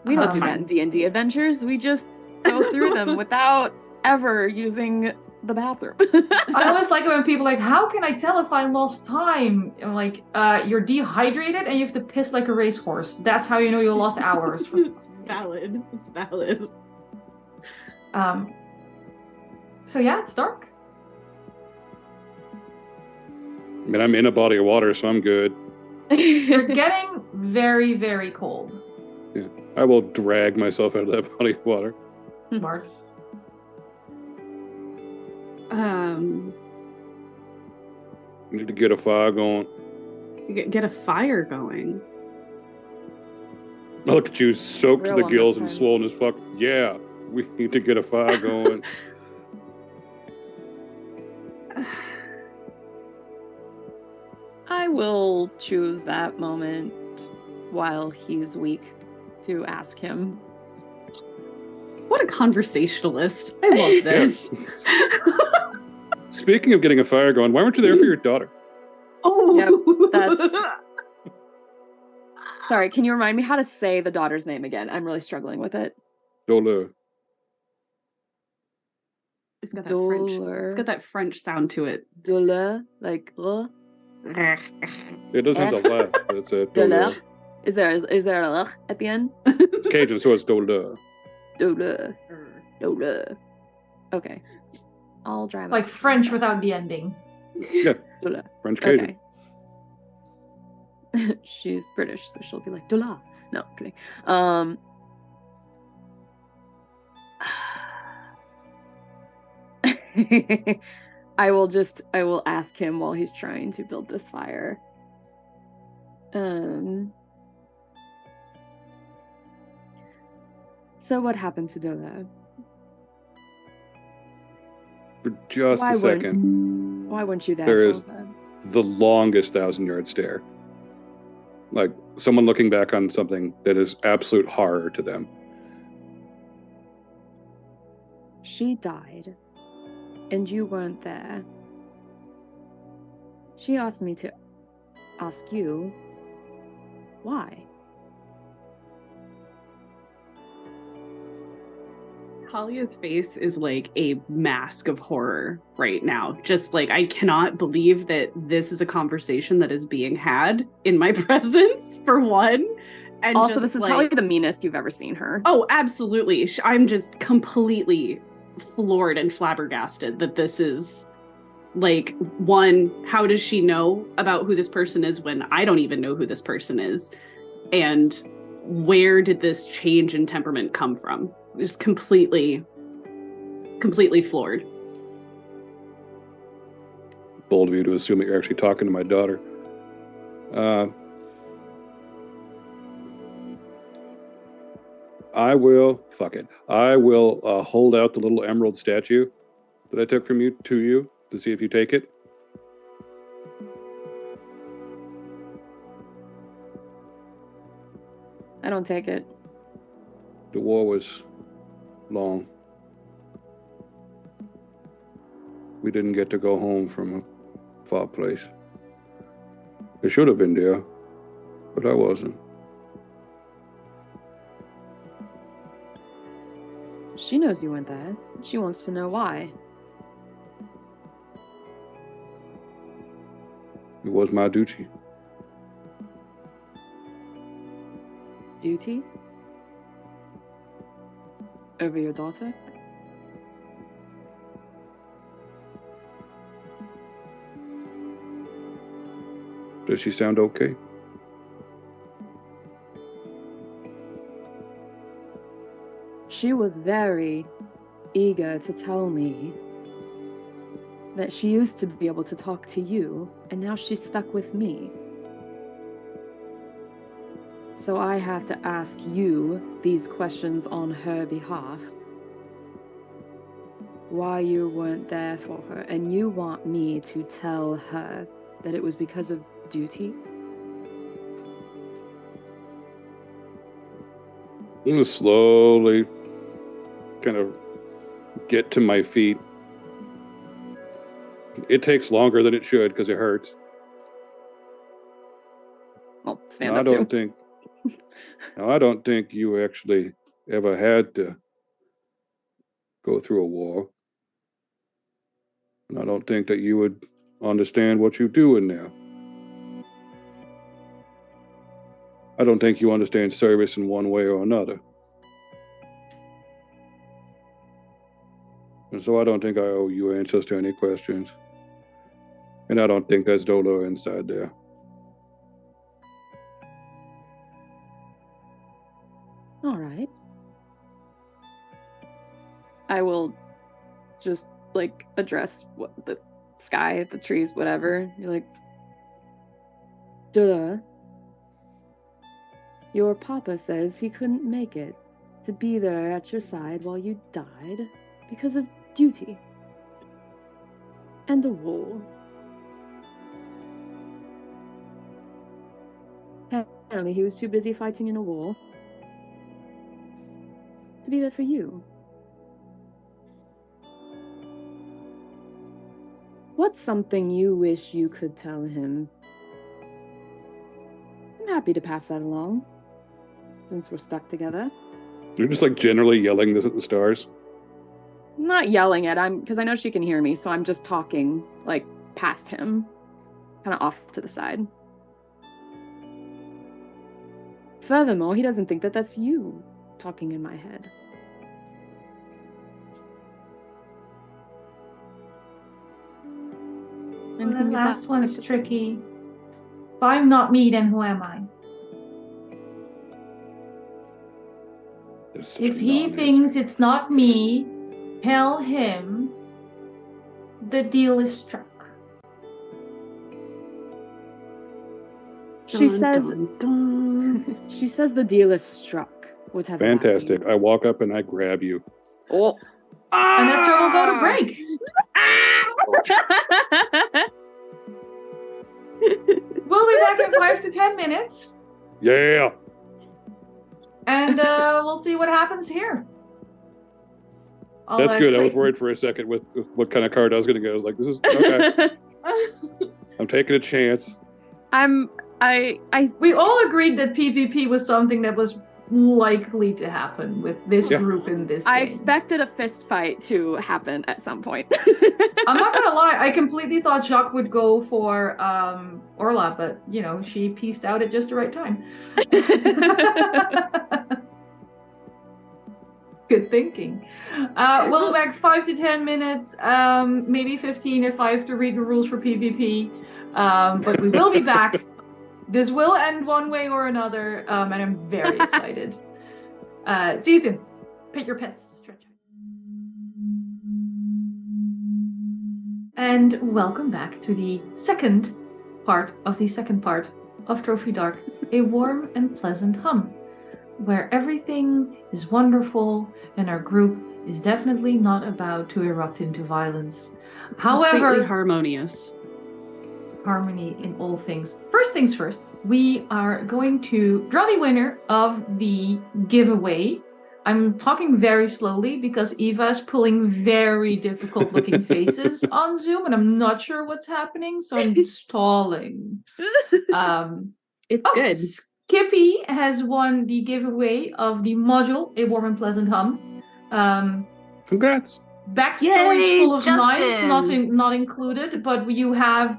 We don't do Fine. that in D&D adventures. We just go through them without ever using the bathroom. I always like it when people are like, how can I tell if I lost time? I'm like, you're dehydrated and you have to piss like a racehorse. That's how you know you lost hours. It's valid. It's valid. So yeah, it's dark. I mean, I'm in a body of water, so I'm good. You're getting very, very cold. Yeah. I will drag myself out of that body of water. Smart. I need to get a fire going. Get a fire going. I look at you, soaked to Real the one gills this and time. swollen as fuck. Yeah, we need to get a fire going. I will choose that moment while he's weak to ask him. What a conversationalist. I love this. Speaking of getting a fire going, why weren't you there for your daughter? Oh, Yep, that's- Sorry, can you remind me how to say the daughter's name again? I'm really struggling with it. Dole. It's got that French. Dollar. It's got that French sound to it. Dole, like It doesn't have the laugh, but it's a Dole. Dole. Is there a lach at the end? It's Cajun, so it's Dole. Dole. Dole. Okay. I'll drive Like French without the ending. Yeah, Dole. French Cajun. Okay. She's British, so she'll be like Dola. No, kidding. I will ask him while he's trying to build this fire. So what happened to Dola? For just a second, Why weren't you there? There for is- that? the longest 1,000-yard stare. Like someone looking back on something that is absolute horror to them. She died, and you weren't there. She asked me to ask you why. Talia's face is like a mask of horror right now. Just like, I cannot believe that this is a conversation that is being had in my presence, for one. And Also, just, this is like, probably the meanest you've ever seen her. Oh, absolutely. I'm just completely floored and flabbergasted that this is, like, one, how does she know about who this person is when I don't even know who this person is? And where did this change in temperament come from? Just completely floored. Bold of you to assume that you're actually talking to my daughter. I will hold out the little emerald statue that I took from you to you to see if you take it. I don't take it. The war was long. We didn't get to go home from a far place. I should have been there, but I wasn't. She knows you went there. She wants to know why. It was my duty. Duty? Over your daughter? Does she sound okay? She was very eager to tell me that she used to be able to talk to you, and now she's stuck with me. So I have to ask you these questions on her behalf. Why you weren't there for her, and you want me to tell her that it was because of duty? I'm going to slowly kind of get to my feet. It takes longer than it should because it hurts. Well, stand I up don't too. I don't think you actually ever had to go through a war. And I don't think that you would understand what you do in there. I don't think you understand service in one way or another. And so I don't think I owe you answers to any questions. And I don't think there's Dolo inside there. All right. I will just, like, address what the sky, the trees, whatever. You're like, duh. Your papa says he couldn't make it to be there at your side while you died because of duty. And a wool. Apparently he was too busy fighting in a war to be there for you. What's something you wish you could tell him? I'm happy to pass that along, since we're stuck together. You're just like generally yelling this at the stars. I'm not yelling at him, because I know she can hear me, so I'm just talking, like, past him. Kind of off to the side. Furthermore, he doesn't think that that's you talking in my head. Well, the last one's tricky. If I'm not me, then who am I? If he thinks it's not me, tell him the deal is struck. She says she says the deal is struck. Whatever. Fantastic. I walk up and I grab you. Oh. And that's where we'll go to break. We'll be back in 5 to 10 minutes. Yeah. And we'll see what happens here. That's good. I was worried for a second with what kind of card I was going to get. I was like, this is okay. I'm taking a chance. We all agreed that PvP was something that was likely to happen with this group in this game. I expected a fist fight to happen at some point. I'm not gonna lie, I completely thought Jaque would go for Orla, but she pieced out at just the right time. Good thinking. We'll be back 5 to 10 minutes, maybe 15 if I have to read the rules for PvP. But we will be back. This will end one way or another, and I'm very excited. See you soon. Pet your pets. Stretch out. And welcome back to the second part of Trophy Dark, a warm and pleasant hum, where everything is wonderful and our group is definitely not about to erupt into violence. However, completely harmonious. Harmony in all things. First things first, we are going to draw the winner of the giveaway. I'm talking very slowly because Eva is pulling very difficult looking faces on Zoom and I'm not sure what's happening, so I'm stalling. It's good. Skippy has won the giveaway of the module, A Warm and Pleasant Hum. Congrats. Backstories Yay, full of knives, Justin. not included, but you have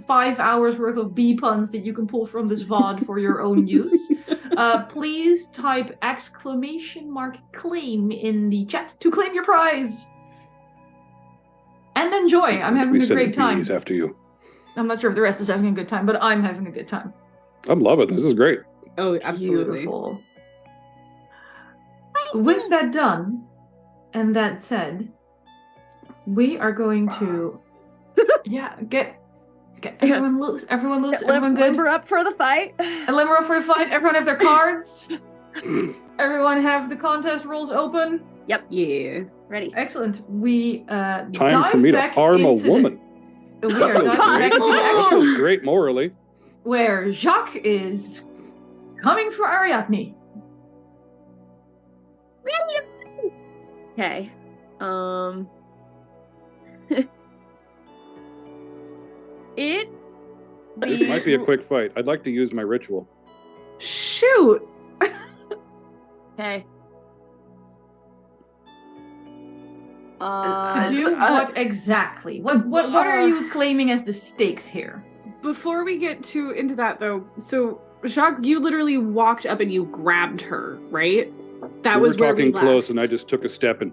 5 hours worth of bee puns that you can pull from this VOD for your own use. Please type !claim in the chat to claim your prize. And enjoy. I'm having a great time. Bees after you. I'm not sure if the rest is having a good time, but I'm having a good time. I'm loving this. Is great. Oh, absolutely. Beautiful. With that done, and that said, we are going to get everyone loose, everyone good. Limber up for the fight. And limber up for the fight. Everyone have their cards. Everyone have the contest rules open. Yep. Yeah. Ready. Excellent. We Time for me to harm a woman. We are diving back into the That action feels great morally. where Jaque is coming for Ariadne. Okay. This might be a quick fight. I'd like to use my ritual. Shoot. Okay. To do what exactly? What are you claiming as the stakes here? Before we get into that though, so Jaque, you literally walked up and you grabbed her, right? That was where we talking close, left. and I just took a step and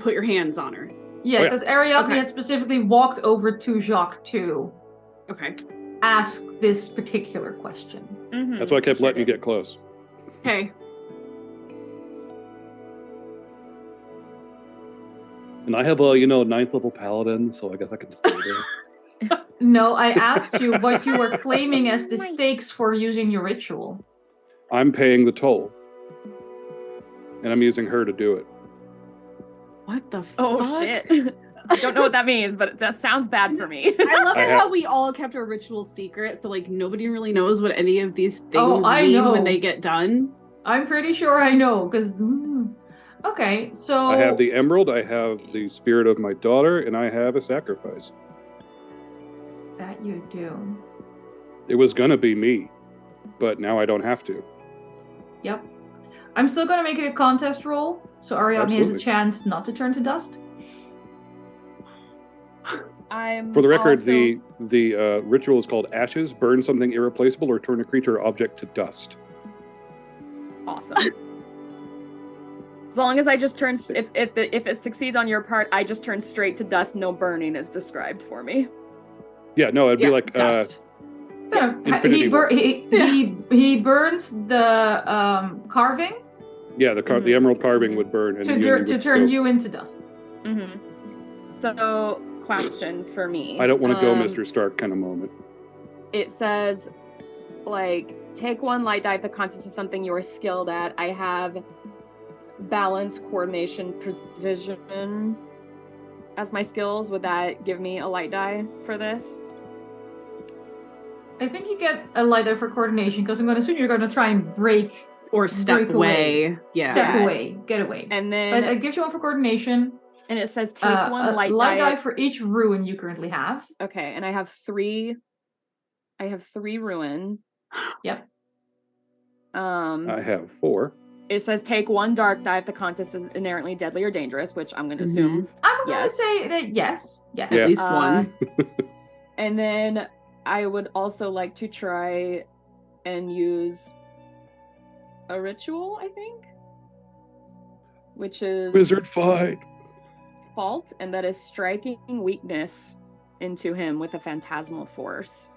put your hands on her. Yeah, because Ariadne Okay. had specifically walked over to Jaque to Okay. ask this particular question. Mhm. that's why I kept Sure letting you did. get close. Okay. And I have a 9th level paladin, so I guess I can just go there. No, I asked you what you were claiming as the stakes for using your ritual. I'm paying the toll, and I'm using her to do it. What the fuck? Oh shit. I don't know what that means, but it just sounds bad for me. I love I it have- how we all kept our ritual secret, so like nobody really knows what any of these things I mean know. when they get done. I'm pretty sure I know, because... Okay, so... I have the emerald, I have the spirit of my daughter, and I have a sacrifice. That you do. It was gonna be me, but now I don't have to. Yep. I'm still going to make it a contest roll, so Ariadne has a Absolutely. chance not to turn to dust. I'm For the record, also- the ritual is called Ashes. Burn something irreplaceable or turn a creature or object to dust. awesome. As long as I just turn, if it succeeds on your part, I just turn straight to dust. No burning is described for me. Yeah, no, it'd be like Dust. No, Infinity War. he burns the carving the emerald carving would burn, and to you would turn go. you into dust. Mm-hmm. So, question for me. I don't want to go Mr. Stark kind of moment. It says, take one light die if the contest is something you are skilled at. I have balance, coordination, precision as my skills. Would that give me a light die for this? I think you get a light die for coordination because I'm going to assume you're going to try and break Or step Break away. away. Yeah. step Yes. away, get away. And So then, I give you one for coordination. and it says take one a light die die. for each ruin you currently have. Okay, and I have three ruin. Yep. I have 4. It says take 1 dark die if the contest is inherently deadly or dangerous, which I'm going to assume. I'm going to Yes. say that yes. Yeah. At least one. And then I would also like to try and use a ritual, I think, which is Wizard fight. fault, and that is striking weakness into him with a phantasmal force.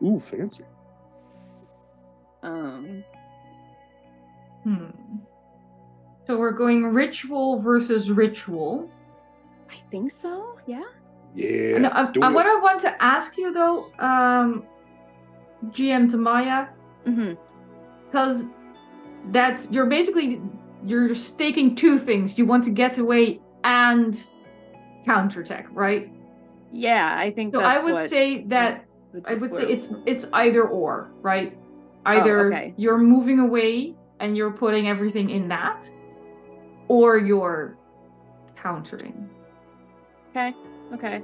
Ooh, fancy. So we're going ritual versus ritual. I think so. Yeah. Yeah. And let's do what it. I want to ask you though, GM Tamaya, Mm-hmm. because you're staking 2 things. You want to get away and counterattack, right? Yeah, I think So that's I would what say that I would say it's either or, right? Oh, Either okay. you're moving away and you're putting everything in that, or you're countering. Okay.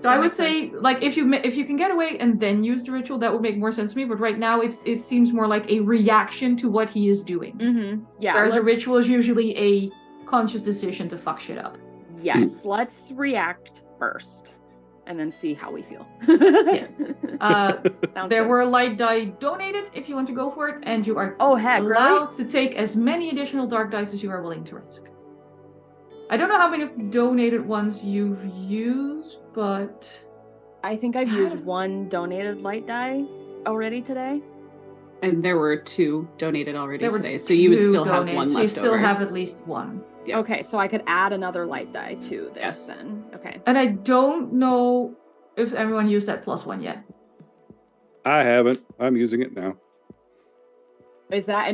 So I would say, like, if you can get away and then use the ritual, that would make more sense to me. But right now, it seems more like a reaction to what he is doing. Mm-hmm. Yeah. Whereas a ritual is usually a conscious decision to fuck shit up. Yes. Let's react first, and then see how we feel. Yes. Sounds There good. were light die donated if you want to go for it, and you are Oh, heck, allowed really? to take as many additional dark dice as you are willing to risk. I don't know how many of the donated ones you've used, but I think I've used 1 donated light die already today. And there were 2 donated already there were today, so you would 2 still have donated, 1 so left you still over. have at least 1. Yeah. Okay, so I could add another light die to this Yes. then. Okay. And I don't know if everyone used that +1 yet. I haven't. I'm using it now. Is that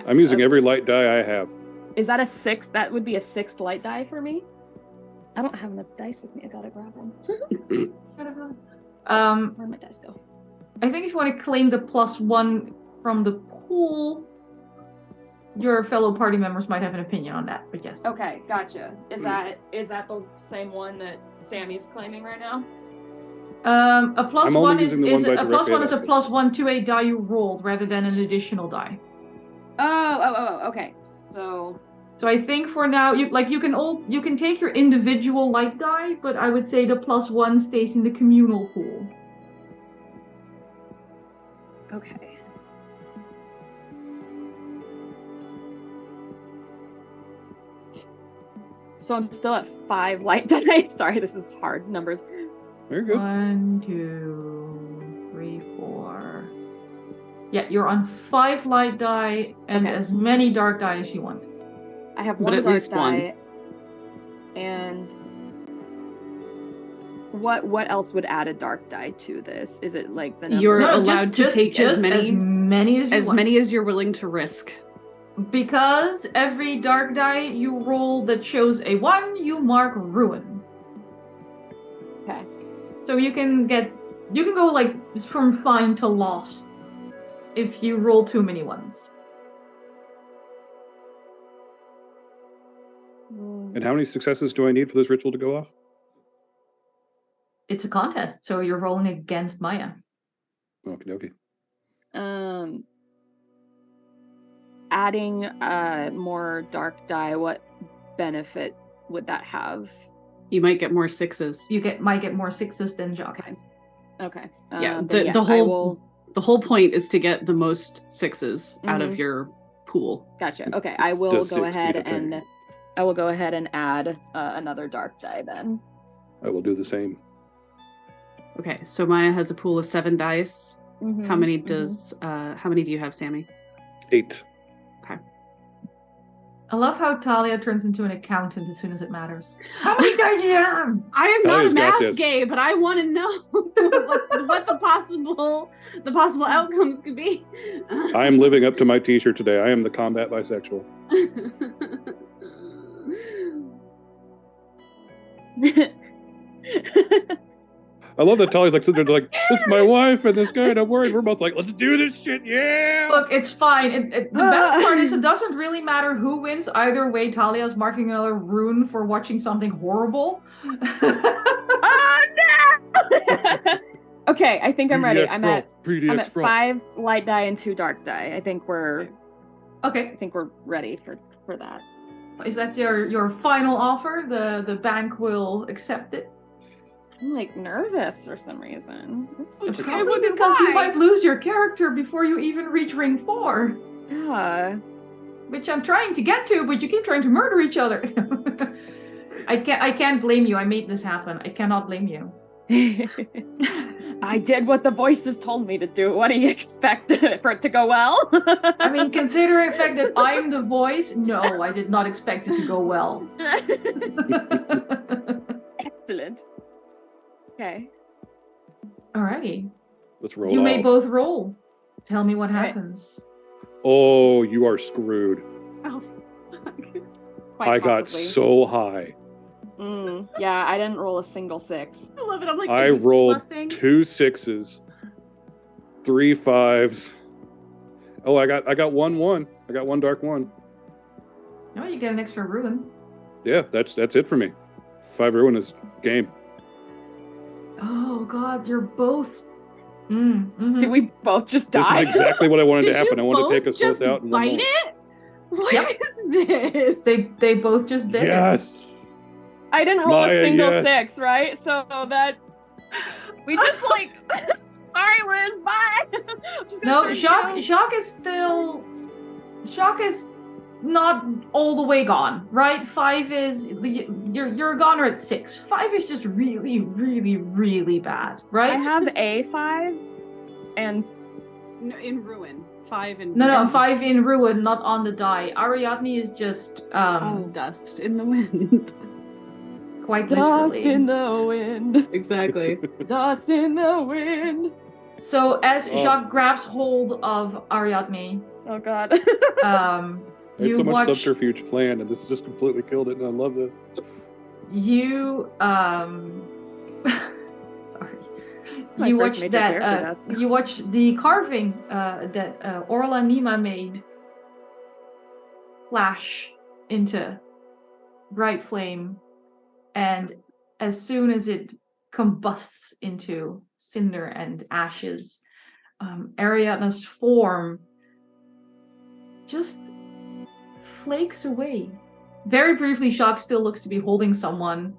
I'm using every light die I have. Is that a 6? That would be a 6th light die for me. I don't have enough dice with me. I gotta grab them. Where'd my dice go? I think if you want to claim the +1 from the pool, your fellow party members might have an opinion on that, but yes. Okay, gotcha. Is that the same one that Sammy's claiming right now? A plus I'm only one is using the ones I a plus directly one have is a access +1 to a die you rolled rather than an additional die. Oh, okay. So I think for now you can take your individual light die, but I would say the +1 stays in the communal pool. Okay. So I'm still at 5 light die. Sorry, this is hard numbers. Very good. 1, 2, 3, 4. Yeah, you're on 5 light die and Okay. as many dark die as you want. I have But 1 at dark least one. die. And what else would add a dark die to this? Is it like the number? You're No, allowed to take as many as many as you as want. many as you're willing to risk. Because every dark die you roll that shows a 1, you mark ruin. Okay. So you can go like from fine to lost if you roll too many ones. And how many successes do I need for this ritual to go off? It's a contest, so you're rolling against Maya. Okie Adding more dark die, what benefit would that have? You might get more 6s. You might get more 6s than Jaque. Okay. Yeah, Then the yes, I whole will... the whole point is to get the most 6s out of your pool. Gotcha. Okay, I will Does go 6 ahead mean a and pain? I will go ahead and add another dark die then. I will do the same. Okay, so Maya has a pool of 7 dice. Mm-hmm, How many do you have, Sammy? 8. I love how Talia turns into an accountant as soon as it matters. How many dice do you have? I am not Talia's a got math this. gay, but I want to know what the possible outcomes could be. I am living up to my t-shirt today. I am the combat bisexual. I love that Talia's like sitting there like, it's my wife and this guy and I'm worried. We're both like, let's do this shit, yeah! Look, it's fine. The best part is it doesn't really matter who wins. Either way, Talia's marking another rune for watching something horrible. Oh no! Okay, Okay, I think I'm ready. 3D I'm scroll, at 3D scroll. 5 light die and 2 dark die. I think we're Okay. ready for that. If that's your final offer, the bank will accept it. I'm like nervous for some reason. It's Probably because you might lose your character before you even reach ring 4. yeah. Which I'm trying to get to, but you keep trying to murder each other. I can't blame you. I made this happen. I cannot blame you. I did what the voices told me to do. What do you expect for it to go well? I mean, considering the fact that I'm the voice, no, I did not expect it to go well. Excellent. Okay. Alrighty. Let's roll You may off. both roll. Tell me what Right. happens. Oh, you are screwed. Oh, Quite I got possibly. so high. Yeah, I didn't roll a single 6. I love it. I'm like, I is this rolled bluffing? 2 6s, 3 5s. Oh, I got 1 1. I got 1 dark 1. Oh, you get an extra ruin. Yeah, that's it for me. 5 ruin is game. Oh god, you're both. Mhm. Did we both just This die? is exactly what I wanted Did to happen. you I wanted to both take us both just out in one bite roll. it? What Yep. is this? They both just bit it. Yes. I didn't roll Maya, a single yes. 6, right? So that we just like sorry, Liz, bye. I'm just gonna No, turn Jaque, you. Jaque is still. Jaque is not all the way gone, right? 5 is you're a goner at 6. 5 is just really, really, really bad, right? I have a 5 and No, in ruin. 5 in No, ruin. 5 in ruin, not on the die. Ariadne is just Dust in the wind. quite dust literally. in the wind. Exactly. Dust in the wind. So as Oh. Jaque grabs hold of Ariadne, Oh god. I had you so much watch subterfuge planned, and this just completely killed it, and I love this. you sorry. My You first watch major that character death. you watch the carving that Orla Nima made flash into bright flame, and as soon as it combusts into cinder and ashes, Ariadne's form just flakes away. Very briefly, Jaque still looks to be holding someone,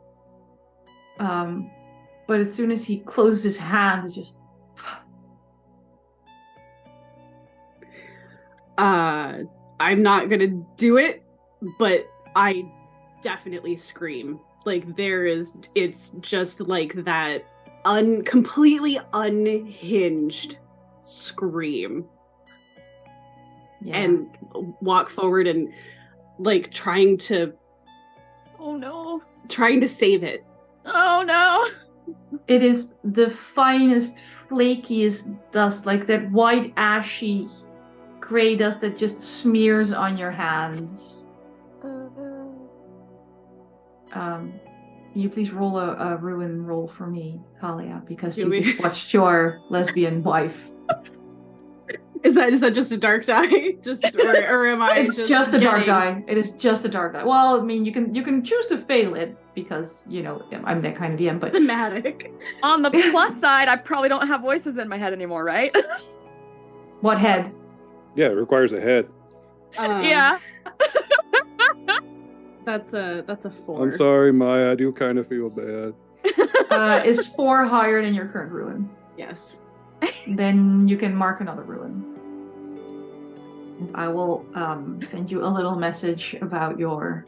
but as soon as he closes his hand, it's just I'm not gonna do it, but I definitely scream. Like it's just like that completely unhinged scream. yeah. And walk forward and like trying to Oh no. save it. Oh no. It is the finest, flakiest dust, like that white, ashy, gray dust that just smears on your hands. Oh no. Can you please roll a ruin roll for me, Talia, because Do you we- just watched your lesbian wife. Is that just a dark die? Or am I It's just a dark getting- die. It is just a dark die. Well, I mean, you can choose to fail it because I'm that kind of DM. But thematic? On the plus side, I probably don't have voices in my head anymore, right? what head? Yeah, it requires a head. Yeah. That's a 4. I'm sorry, Maya. I do kind of feel bad. Is 4 higher than your current ruin? Yes. Then you can mark another ruin. And I will send you a little message about your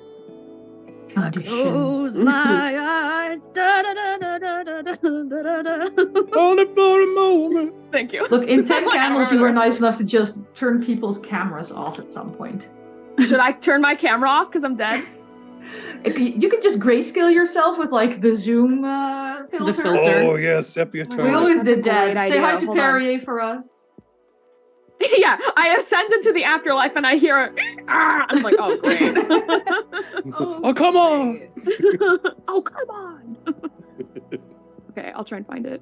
condition. Close my eyes. Da, da, da, da, da, da, da, da, da. Only for a moment. Thank you. Look, in 10 Like, I candles, don't we were remember nice enough to just turn people's cameras off at some point. Should I turn my camera off because I'm dead? You could just grayscale yourself with like the zoom filter. filter. Oh, yeah, sepia Oh my We tone. gosh, always that's a did that. great Say hi idea. to Hold on. Perrier for us. Yeah, I ascend into the afterlife and I hear I'm like, oh great. Oh, come on. Oh come on. Okay, I'll try and find it.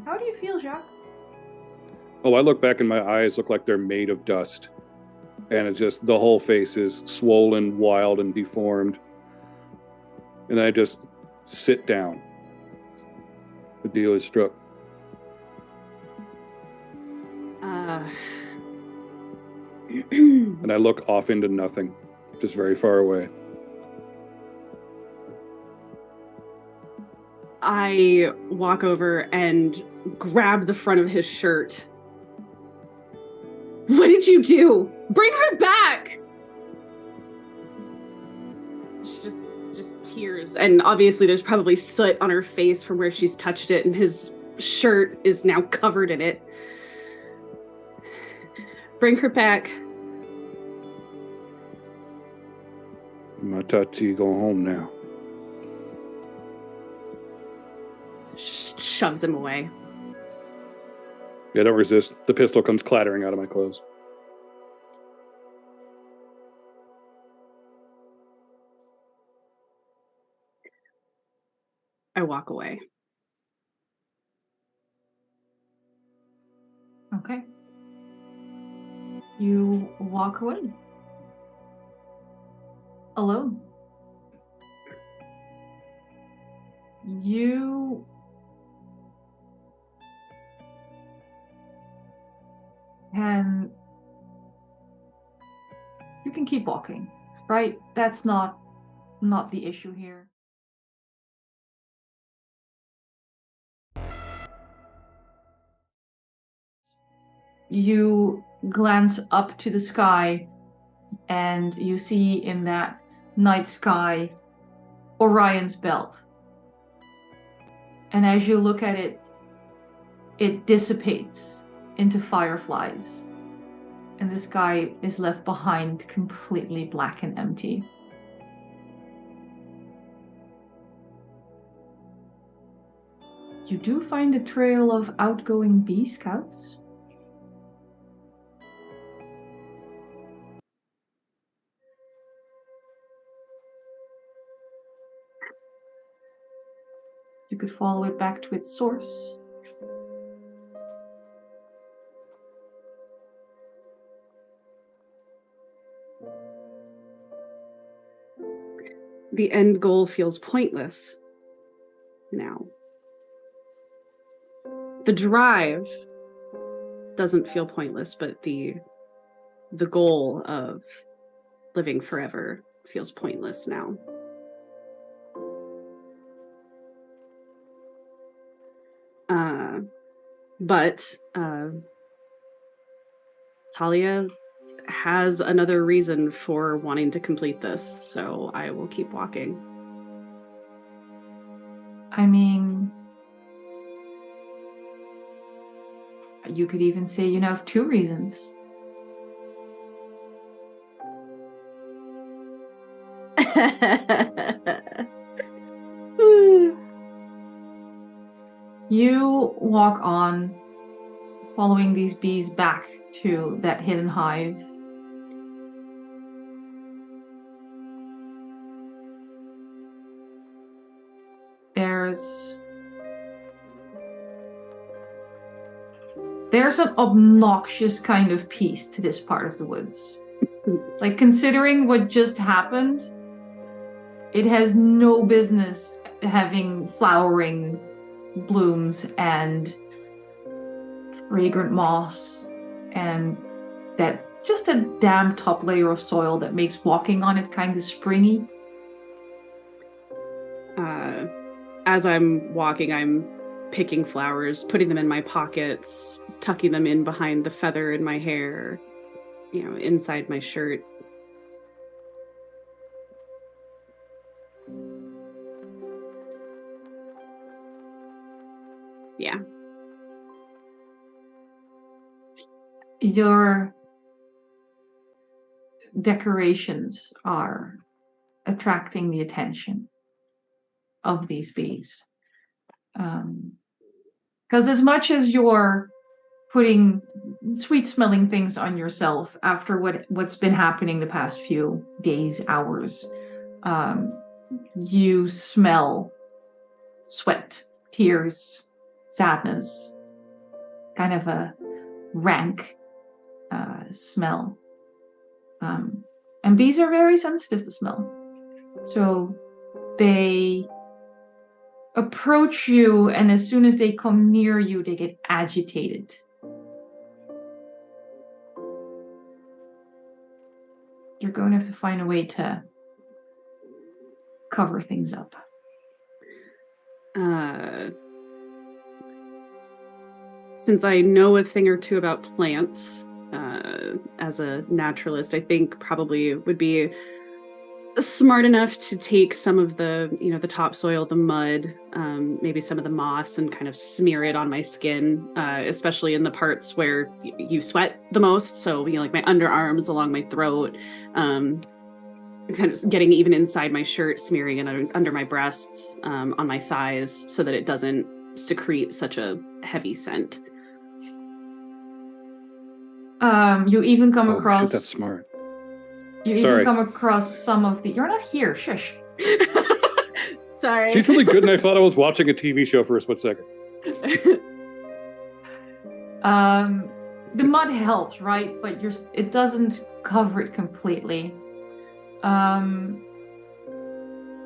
How do you feel, Jaque? Oh, I look back and my eyes look like they're made of dust. And it's just, the whole face is swollen, wild, and deformed. And I just sit down. The deal is struck. And I look off into nothing, just very far away. I walk over and grab the front of his shirt. What did you do? Bring her back! It's just tears. And obviously there's probably soot on her face from where she's touched it, and his shirt is now covered in it. Bring her back. My Tati go home now. Shoves him away. Yeah, don't resist. The pistol comes clattering out of my clothes. I walk away. Okay. You walk away. Alone. You can keep walking, right? That's not the issue here. You glance up to the sky and you see in that night sky Orion's belt. And as you look at it, it dissipates into fireflies. And the sky is left behind completely black and empty. You do find a trail of outgoing bee scouts. You could follow it back to its source. The end goal feels pointless now. The drive doesn't feel pointless, but the goal of living forever feels pointless now. But Talia has another reason for wanting to complete this, so I will keep walking. I mean, you could even say you have two reasons. You walk on, following these bees back to that hidden hive. There's an obnoxious kind of peace to this part of the woods. Like, considering what just happened, it has no business having flowering blooms and fragrant moss and that just a damn top layer of soil that makes walking on it kind of springy. As I'm walking, I'm picking flowers, putting them in my pockets, tucking them in behind the feather in my hair, inside my shirt. Yeah. Your decorations are attracting the attention of these bees. Because as much as you're putting sweet-smelling things on yourself after what's been happening the past few days, hours, you smell sweat, tears, sadness. Kind of a rank smell. And bees are very sensitive to smell. So they approach you, and as soon as they come near you, they get agitated. You're going to have to find a way to cover things up. Since I know a thing or two about plants, as a naturalist, I think probably would be smart enough to take some of the, the topsoil, the mud, maybe some of the moss, and kind of smear it on my skin, especially in the parts where you sweat the most. So, like my underarms, along my throat, kind of getting even inside my shirt, smearing it under my breasts, on my thighs, so that it doesn't secrete such a heavy scent. You even come across. Shit, that's smart. You Sorry. even come across some of the. You're not here. Shush. Sorry. She's really good, and I thought I was watching a TV show for a split second. The mud helps, right? But it doesn't cover it completely.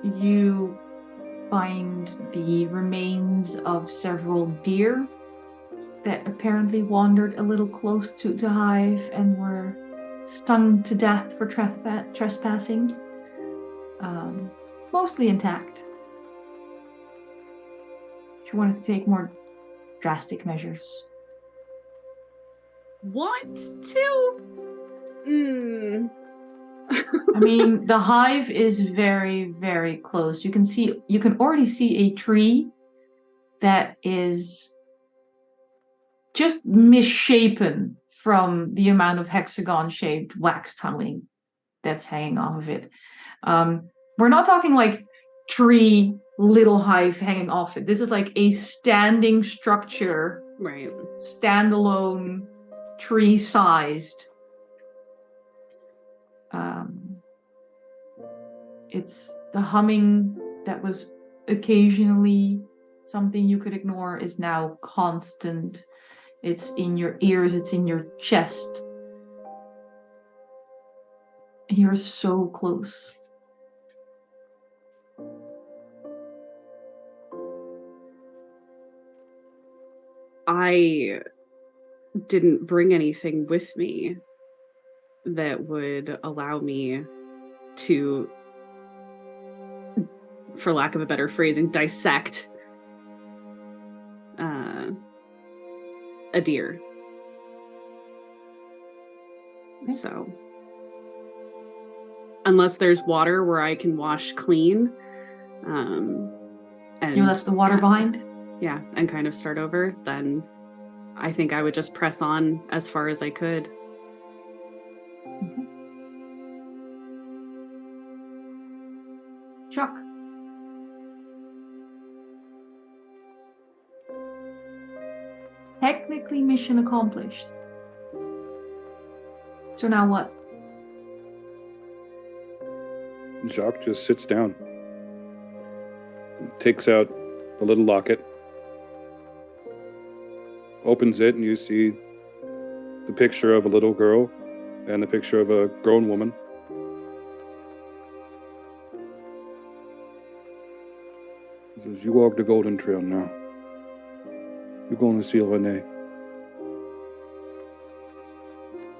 You find the remains of several deer that apparently wandered a little close to the hive and were stung to death for trespassing. Mostly intact. If you wanted to take more drastic measures. Want to? I mean, the hive is very, very close. You can already see a tree that is just misshapen from the amount of hexagon-shaped wax tunneling that's hanging off of it. We're not talking like tree little hive hanging off it. This is like a standing structure, Right. standalone, tree-sized. It's the humming that was occasionally something you could ignore is now constant. It's in your ears, it's in your chest. You're so close. I didn't bring anything with me that would allow me to, for lack of a better phrasing, dissect a deer. Okay. So, unless there's water where I can wash clean, and You left the water behind? yeah, and kind of start over, then I think I would just press on as far as I could. Okay. Chuck. Technically mission accomplished. So now what? Jaque just sits down, takes out a little locket, opens it, and you see the picture of a little girl and the picture of a grown woman. He says, "You walk the golden trail now. You're going to see Renee.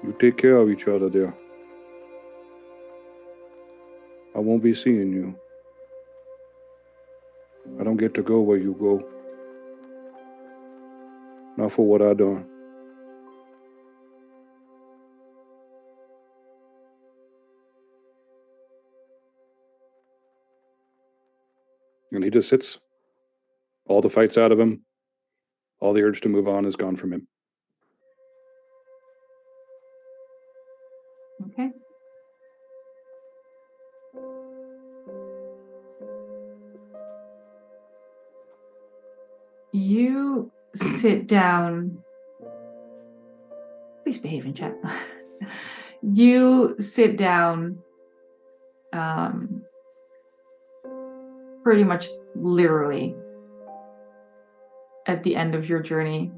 You take care of each other there. I won't be seeing you. I don't get to go where you go. Not for what I done." And he just sits. All the fight's out of him. All the urge to move on is gone from him. Okay. You sit down. Please behave in chat. You sit down, pretty much literally at the end of your journey.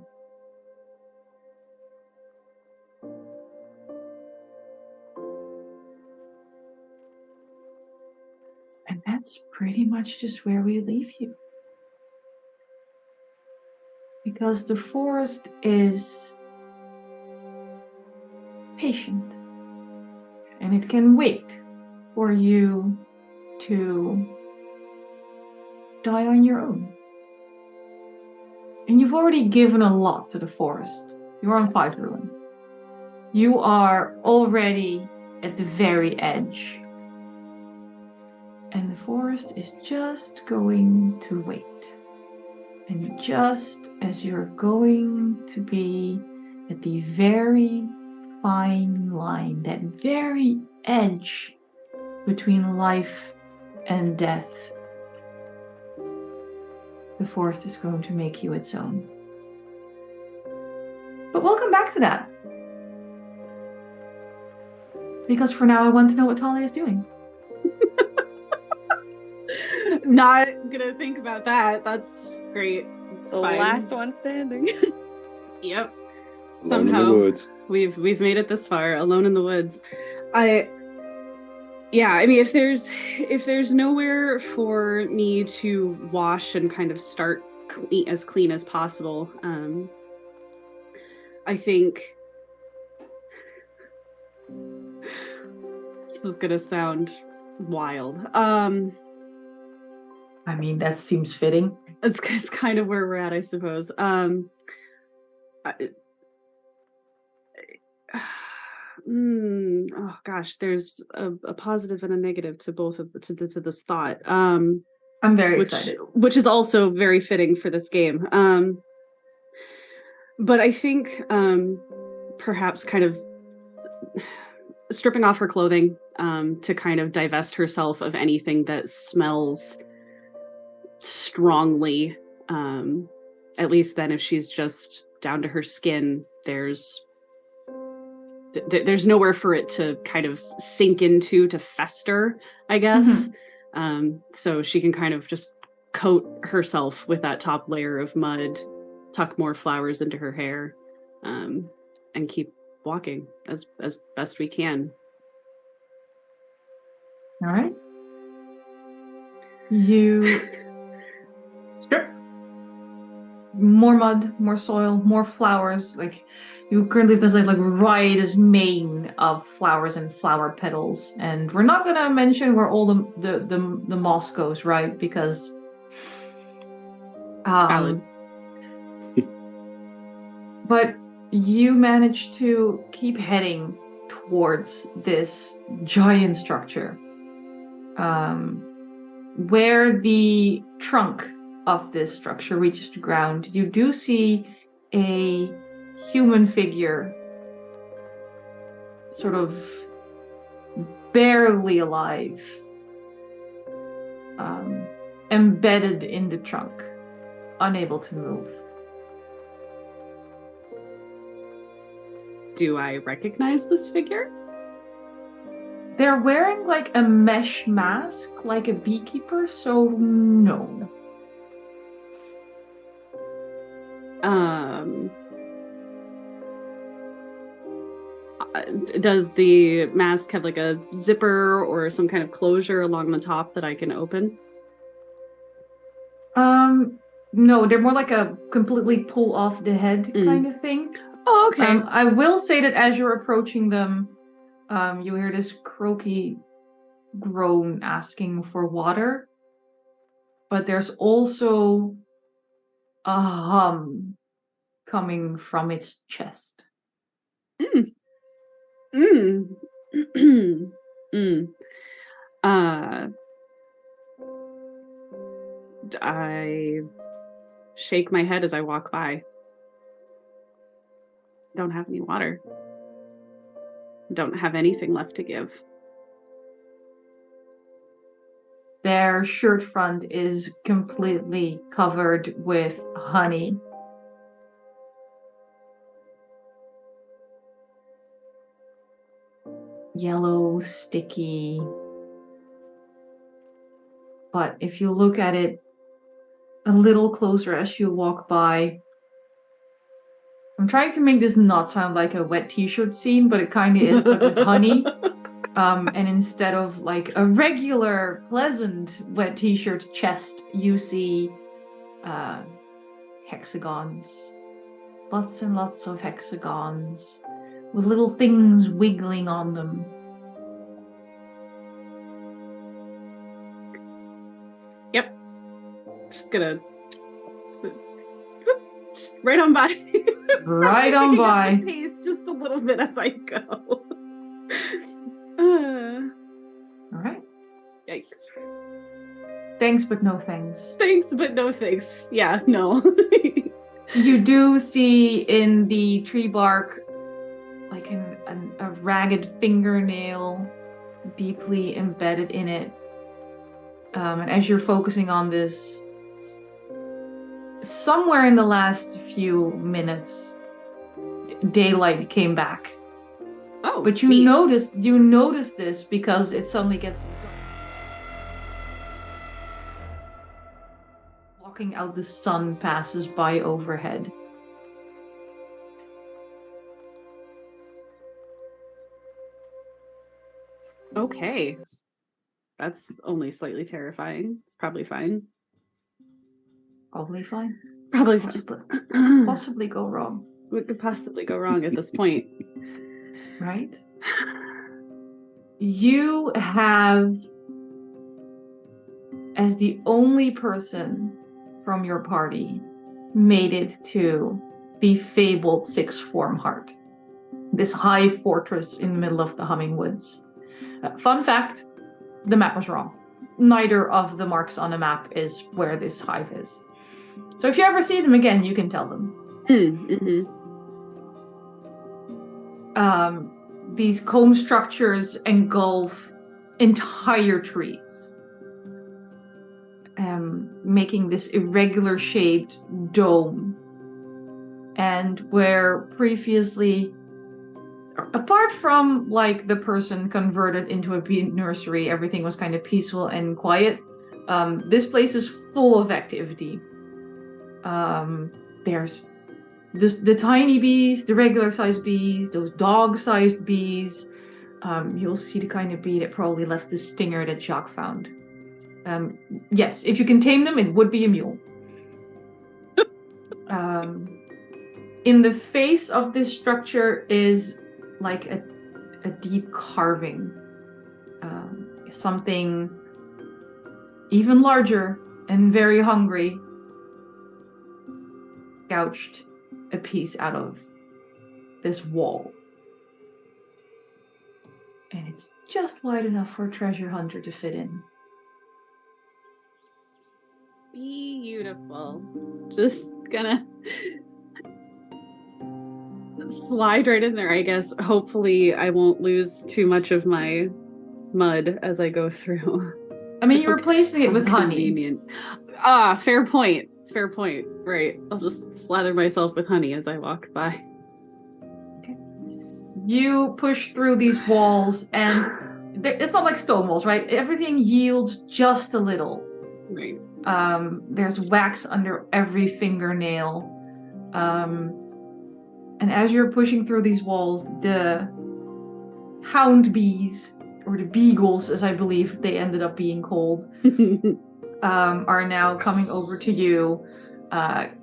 And that's pretty much just where we leave you. Because the forest is patient. And it can wait for you to die on your own. And you've already given a lot to the forest. You're on 5 ruin. You are already at the very edge. And the forest is just going to wait. And just as you're going to be at the very fine line, that very edge between life and death, the forest is going to make you its own. But we'll come back to that. Because for now, I want to know what Talia is doing. Not gonna think about that. That's great. It's The fine. last one standing. Yep. Alone Somehow in the woods. we've made it this far, alone in the woods. I mean, if there's nowhere for me to wash and kind of start clean as possible, I think this is gonna sound wild. I mean, that seems fitting. It's kind of where we're at, I suppose. Oh gosh, there's a positive and a negative to both of to this thought. I'm very excited. Which is also very fitting for this game. But I think perhaps kind of stripping off her clothing to kind of divest herself of anything that smells strongly. At least then, if she's just down to her skin, there's nowhere for it to kind of sink into, to fester, I guess. So she can kind of just coat herself with that top layer of mud, tuck more flowers into her hair, and keep walking as best we can. All right. You strip. More mud, more soil, more flowers. Like you currently there's like riotous mane of flowers and flower petals. And we're not gonna mention where all the moss goes, right? Because Valid. But you manage to keep heading towards this giant structure. Where the trunk of this structure reaches the ground, you do see a human figure sort of barely alive, embedded in the trunk, unable to move. Do I recognize this figure? They're wearing like a mesh mask, like a beekeeper, so no. Does the mask have like a zipper or some kind of closure along the top that I can open? No, they're more like a completely pull off the head kind of thing. Oh, okay. I will say that as you're approaching them, you hear this croaky groan asking for water, but there's also a hum coming from its chest. I shake my head as I walk by. Don't have any water. Don't have anything left to give. Their shirt front is completely covered with honey. Yellow, sticky. But if you look at it a little closer as you walk by. I'm trying to make this not sound like a wet t-shirt scene, but it kind of is, but with honey. And instead of like a regular pleasant wet t-shirt chest, you see hexagons. Lots and lots of hexagons with little things wiggling on them. Yep. Just gonna just right on by. Right on Picking up by. the pace just a little bit as I go. All right. Yikes. Thanks, but no thanks. Thanks, but no thanks. Yeah, no. You do see in the tree bark like a ragged fingernail deeply embedded in it. And as you're focusing on this, somewhere in the last few minutes, daylight came back. Oh, But you neat. notice this because it suddenly gets blocking out the sun passes by overhead. Okay. That's only slightly terrifying. It's probably fine. Probably fine. Probably fine. Possibly go wrong, What could possibly go wrong at this point? right? You have, as the only person from your party, made it to the fabled sixth form heart, this high fortress in the middle of the humming woods. Fun fact, the map was wrong. Neither of the marks on the map is where this hive is. So if you ever see them again, you can tell them. Mm-hmm. These comb structures engulf entire trees, making this irregular shaped dome. And where previously, apart from like the person converted into a bee nursery, everything was kind of peaceful and quiet, this place is full of activity. There's the tiny bees, the regular sized bees, those dog sized bees. You'll see the kind of bee that probably left the stinger that Jaque found. Yes, if you can tame them, it would be a mule. In the face of this structure is like a deep carving. Something even larger and very hungry gouged a piece out of this wall. And it's just wide enough for a treasure hunter to fit in. Beautiful. Just gonna slide right in there, I guess. Hopefully I won't lose too much of my mud as I go through. I mean, you're replacing it with honey. Convenient. Fair point. Fair point. Right. I'll just slather myself with honey as I walk by. Okay. You push through these walls, and it's not like stone walls, right? Everything yields just a little. Right. There's wax under every fingernail. And as you're pushing through these walls, the hound bees, or the beagles, as I believe they ended up being called, are now coming over to you,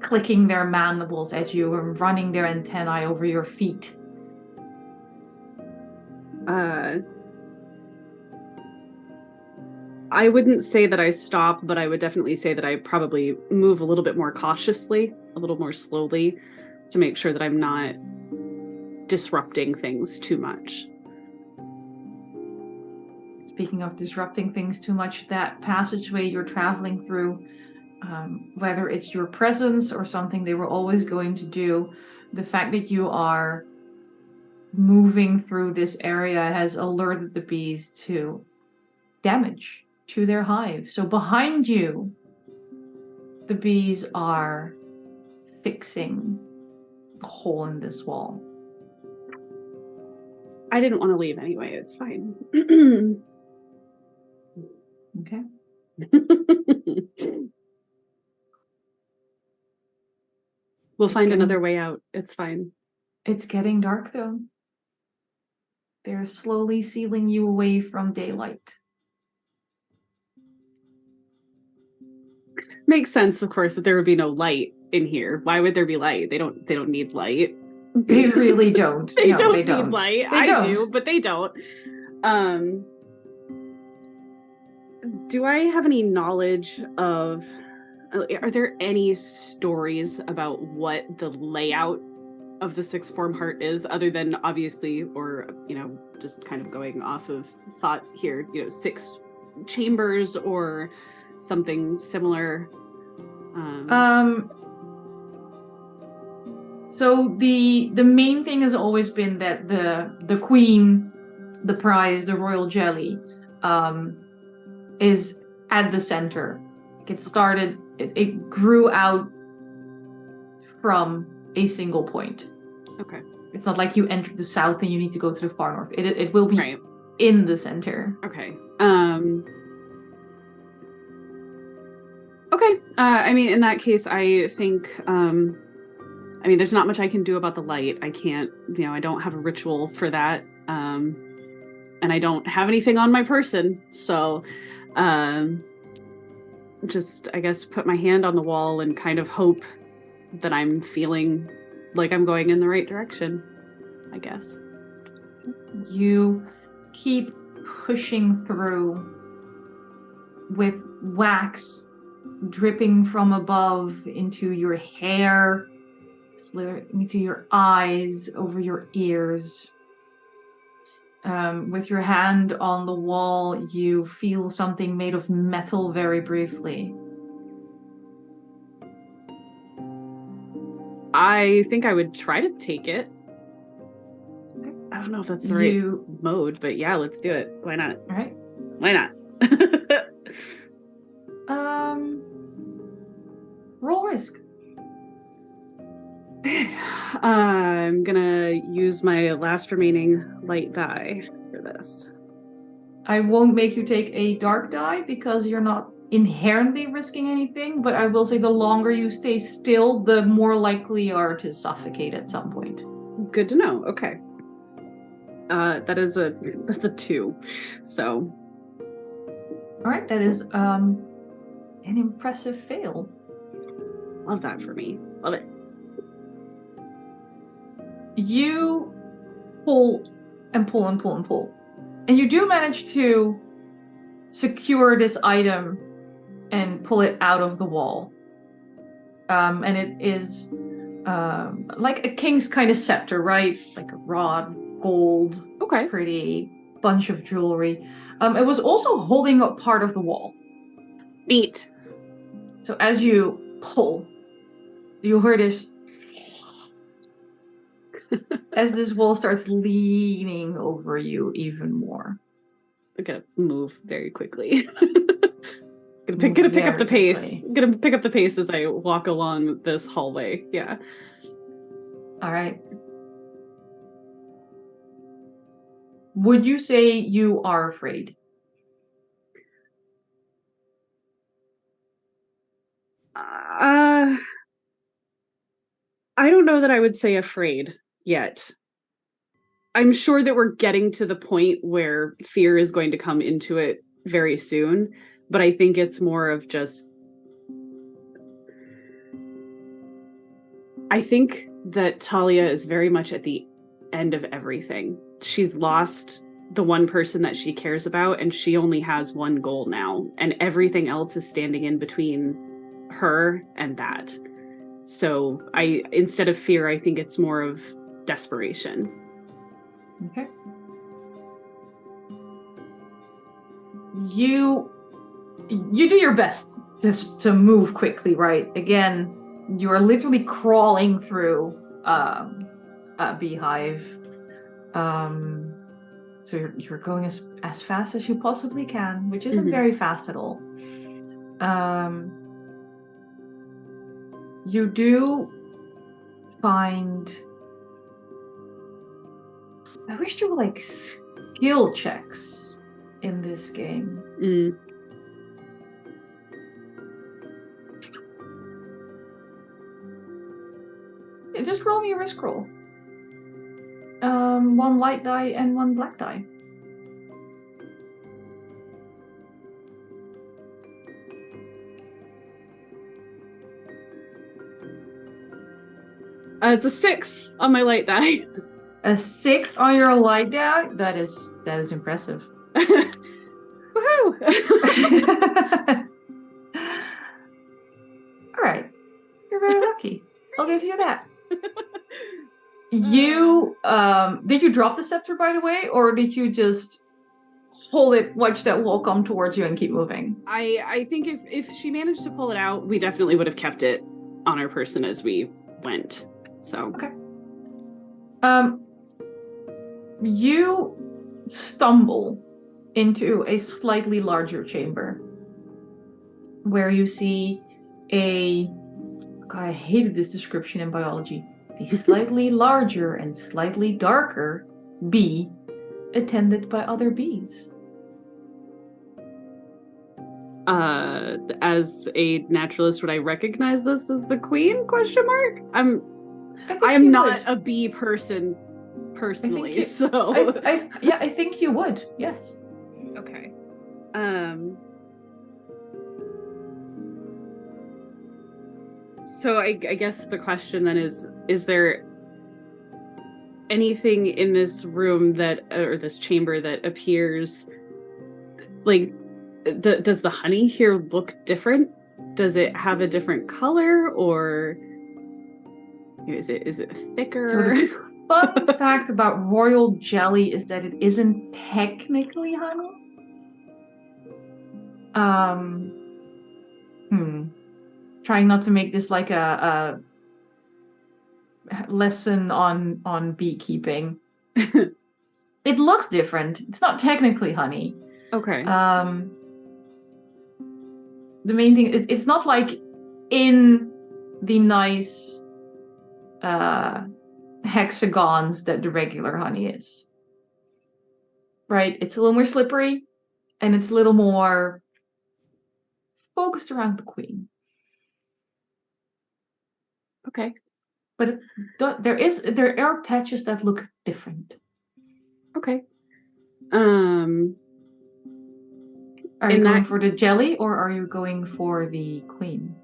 clicking their mandibles at you and running their antennae over your feet. I wouldn't say that I stop, but I would definitely say that I probably move a little bit more cautiously, a little more slowly, to make sure that I'm not disrupting things too much. Speaking of disrupting things too much, that passageway you're traveling through, whether it's your presence or something they were always going to do, the fact that you are moving through this area has alerted the bees to damage to their hive. So behind you, the bees are fixing the hole in this wall. I didn't want to leave anyway. It's fine. Okay. We'll It's find getting- another way out. It's fine. It's getting dark though. They're slowly sealing you away from daylight. Makes sense, of course, that there would be no light in here. Why would there be light? They don't need light. They really don't. They No, don't they need don't. light. They I don't. do, but they don't. Do I have any knowledge of, are there any stories about what the layout of the sixth form heart is, other than obviously, or, just kind of going off of thought here, 6 chambers or something similar? So the main thing has always been that the queen, the prize, the royal jelly, is at the center. It started. It grew out from a single point. Okay. It's not like you entered the south and you need to go to the far north. It will be Right. in the center. Okay. Okay. In that case, I think, there's not much I can do about the light. I can't, I don't have a ritual for that. And I don't have anything on my person. So, just, I guess, put my hand on the wall and kind of hope that I'm feeling like I'm going in the right direction, I guess. You keep pushing through with wax dripping from above into your hair, into your eyes, over your ears. With your hand on the wall, you feel something made of metal very briefly. I think I would try to take it. Okay. I don't know if that's the right mode, but yeah, let's do it. Why not? All right. Why not? Roll risk. I'm gonna use my last remaining light die for this. I won't make you take a dark die because you're not inherently risking anything, but I will say the longer you stay still, the more likely you are to suffocate at some point. Good to know. Okay. That's a 2. So. All right, that is an impressive fail. Love that for me. Love it. You pull and pull and pull and pull. And you do manage to secure this item and pull it out of the wall. And it is like a king's kind of scepter, right? Like a rod, gold, Okay. pretty, bunch of jewelry. It was also holding up part of the wall. Neat. So as you pull, you hear this as this wall starts leaning over you even more. I'm gonna move very quickly. Gonna pick up the pace. Gonna pick up the pace as I walk along this hallway. Yeah. All right. Would you say you are afraid? I don't know that I would say afraid yet. I'm sure that we're getting to the point where fear is going to come into it very soon, but I think it's more of just... I think that Talia is very much at the end of everything. She's lost the one person that she cares about, and she only has one goal now, and everything else is standing in between her and that. So instead of fear, I think it's more of desperation. Okay. You do your best to move quickly, right? Again, you're literally crawling through a beehive. So you're going as fast as you possibly can, which isn't very fast at all. You do find... I wish there were like skill checks in this game. just roll me a risk roll. 1 light die and 1 black die. It's a 6 on my light die. A 6 on your light die? That is impressive. Woohoo! Alright. You're very lucky. I'll give you that. You did you drop the scepter, by the way, or did you just hold it, watch that wall come towards you and keep moving? I think if she managed to pull it out, we definitely would have kept it on our person as we went. So okay. You stumble into a slightly larger chamber where you see God, I hated this description in biology. A slightly larger and slightly darker bee attended by other bees. As a naturalist, would I recognize this as the queen? ? I am not would. a bee person personally, you- so I think you would. Yes. okay. So I guess the question then is there anything in this room or this chamber that appears like does the honey here look different? Does it have a different color, or is it thicker? Sort of fun fact about royal jelly is that it isn't technically honey. Trying not to make this like a lesson on beekeeping. It looks different. It's not technically honey. Okay. The main thing, it's not like in the nice hexagons that the regular honey is. Right? It's a little more slippery, and it's a little more focused around the queen. Okay. But there are patches that look different. Okay. Are you going for the jelly, or are you going for the queen?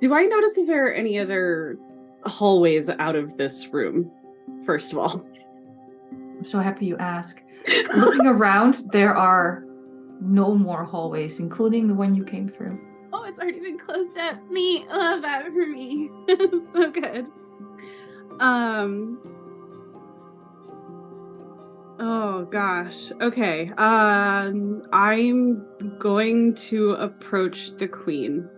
Do I notice if there are any other hallways out of this room, first of all? I'm so happy you ask. Looking around, there are no more hallways, including the one you came through. Oh, it's already been closed up. Me, I love that for me. So good. Oh gosh. Okay. I'm going to approach the queen.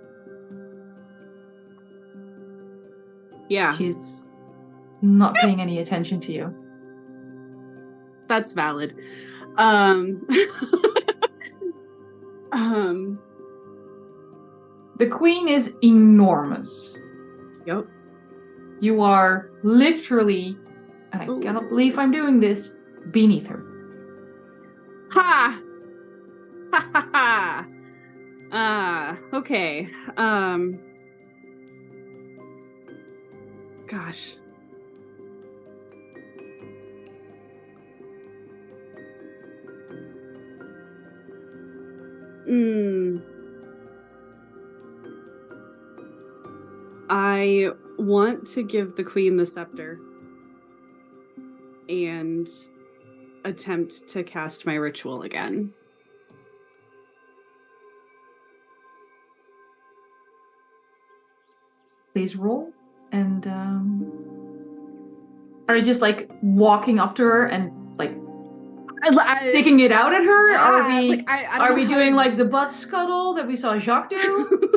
Yeah. She's not paying any attention to you. That's valid. The queen is enormous. Yep. You are literally, and I cannot believe I'm doing this, beneath her. Ha! Ha ha ha! Okay. Gosh. I want to give the queen the scepter and attempt to cast my ritual again. Please roll. And are you just like walking up to her and like sticking it out at her? Yeah, are we doing like the butt scuttle that we saw Jaque do?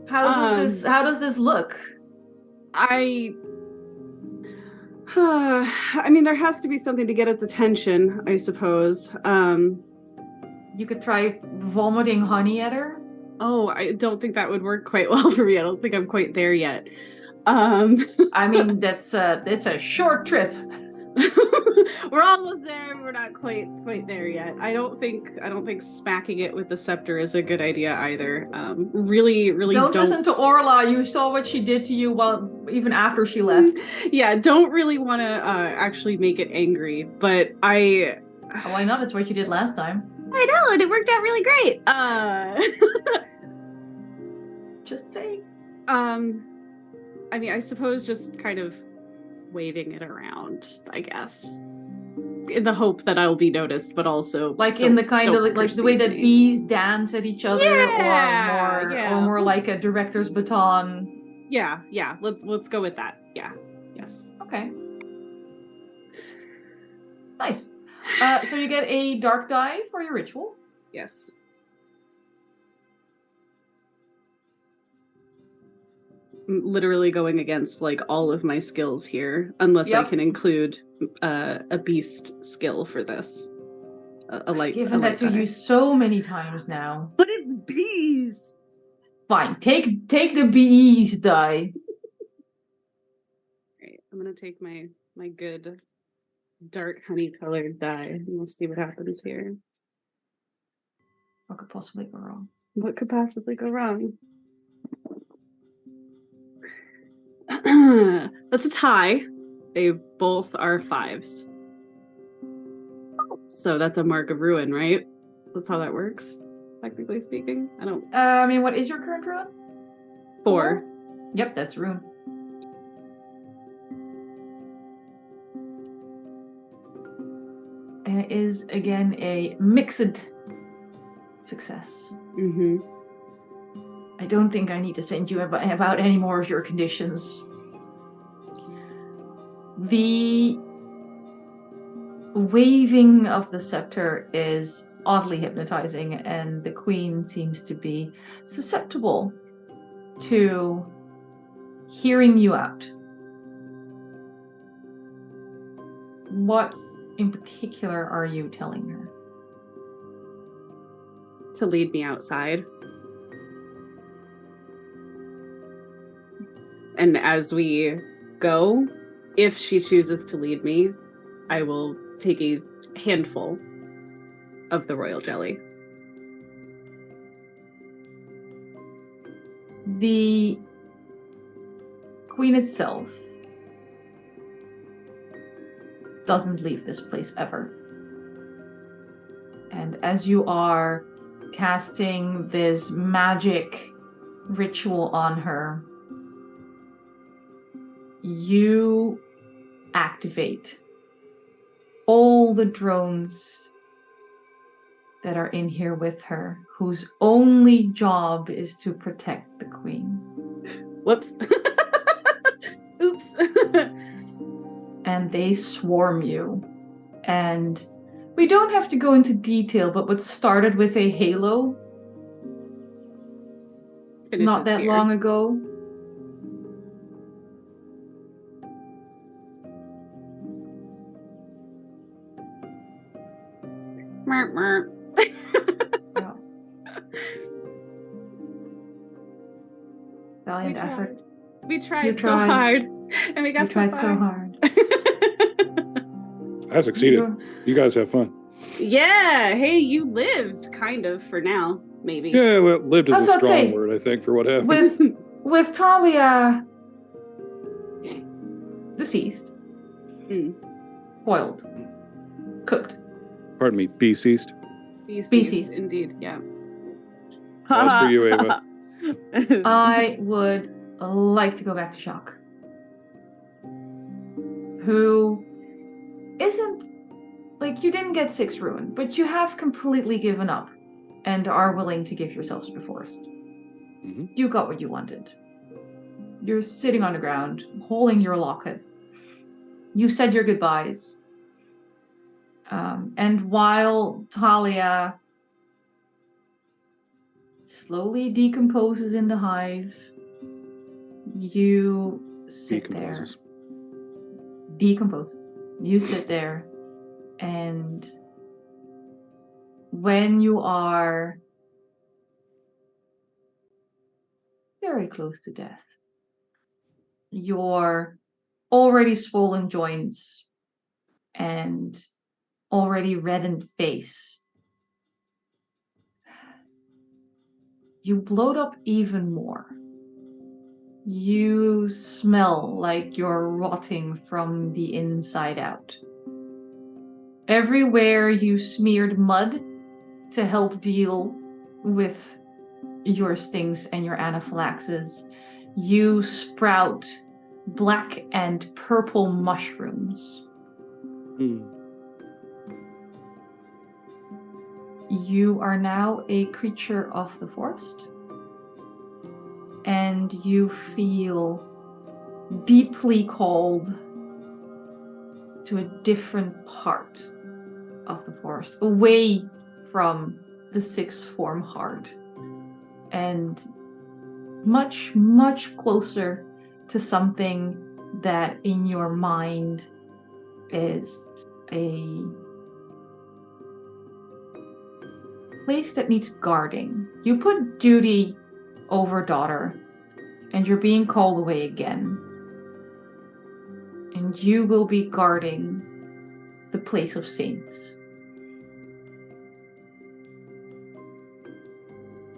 How does this look? I mean, there has to be something to get its attention, I suppose. You could try vomiting honey at her. Oh, I don't think that would work quite well for me. I don't think I'm quite there yet. I mean, it's a short trip. We're almost there. We're not quite there yet. I don't think smacking it with the scepter is a good idea either. Really Don't listen to Orla. You saw what she did to you even after she left. Yeah, don't really want to actually make it angry, but I. Why not? It's what you did last time. I know, and it worked out really great. Just saying. I mean, I suppose just kind of waving it around, I guess, in the hope that I'll be noticed, but also like in the kind of like the way that bees dance at each other, or more like a director's baton. Yeah. Let's go with that. Yeah. Yes. Okay. Nice. So you get a dark die for your ritual. Yes. I'm literally going against like all of my skills here, unless I can include a beast skill for this. I've given that to you so many times now. But it's beasts. Fine, take the bees die. Right, I'm gonna take my good dark honey colored die, and we'll see what happens here. What could possibly go wrong? What could possibly go wrong? That's a tie. They both are 5s. So that's a mark of ruin, right? That's how that works, technically speaking. I don't. I mean, what is your current ruin? 4. Yep, that's ruin. And it is again a mixed success. Mm-hmm. I don't think I need to send you about any more of your conditions. The waving of the scepter is oddly hypnotizing, and the queen seems to be susceptible to hearing you out. What in particular are you telling her? To lead me outside. And as we go, if she chooses to lead me, I will take a handful of the royal jelly. The queen itself doesn't leave this place ever. And as you are casting this magic ritual on her, you activate all the drones that are in here with her, whose only job is to protect the queen. Whoops. Oops. And they swarm you. And we don't have to go into detail, but what started with a halo not that long ago valiant effort. We tried so hard, and we got so hard. I succeeded. You guys have fun. Yeah. Hey, you lived, kind of, for now, maybe. Yeah, well, lived is a strong word, I think, for what happened. With Talia deceased, boiled, cooked. Pardon me, deceased. Deceased. Indeed, yeah. As for you, Ava. I would like to go back to Jaque, who isn't, like, you didn't get 6 ruin, but you have completely given up and are willing to give yourselves divorced. Mm-hmm. You got what you wanted. You're sitting on the ground, holding your locket. You said your goodbyes. And while Talia slowly decomposes in the hive, you sit there. Decomposes. You sit there, and when you are very close to death, your already swollen joints and already reddened face. You bloat up even more. You smell like you're rotting from the inside out. Everywhere you smeared mud to help deal with your stings and your anaphylaxis, you sprout black and purple mushrooms. You are now a creature of the forest, and you feel deeply called to a different part of the forest, away from the sixth form heart, and much, much closer to something that in your mind is a place that needs guarding. You put duty over daughter, and you're being called away again. And you will be guarding the place of saints.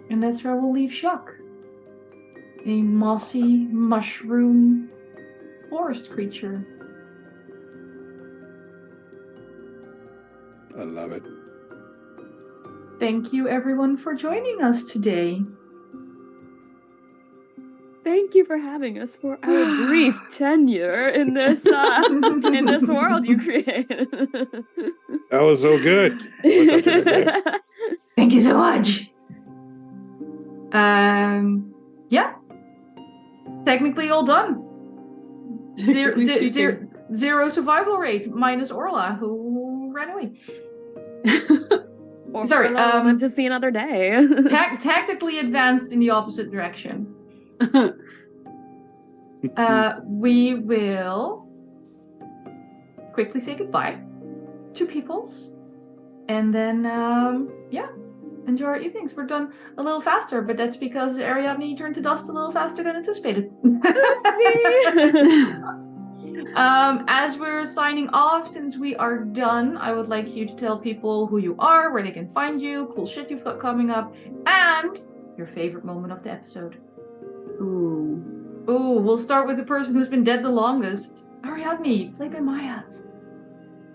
And that's where we'll leave Jaque. A mossy mushroom forest creature. I love it. Thank you everyone for joining us today. Thank you for having us for our brief tenure in this world you created. That was so good. Thank you so much. Yeah. Technically all done. Zero survival rate, minus Orla, who ran away. Sorry, went to see another day. Tactically advanced in the opposite direction. We will quickly say goodbye to peoples, and then enjoy our evenings. We're done a little faster, but that's because Ariadne turned to dust a little faster than anticipated. As we're signing off, since we are done, I would like you to tell people who you are, where they can find you, cool shit you've got coming up, and your favorite moment of the episode. Ooh, we'll start with the person who's been dead the longest. Ariadne, played by Maya.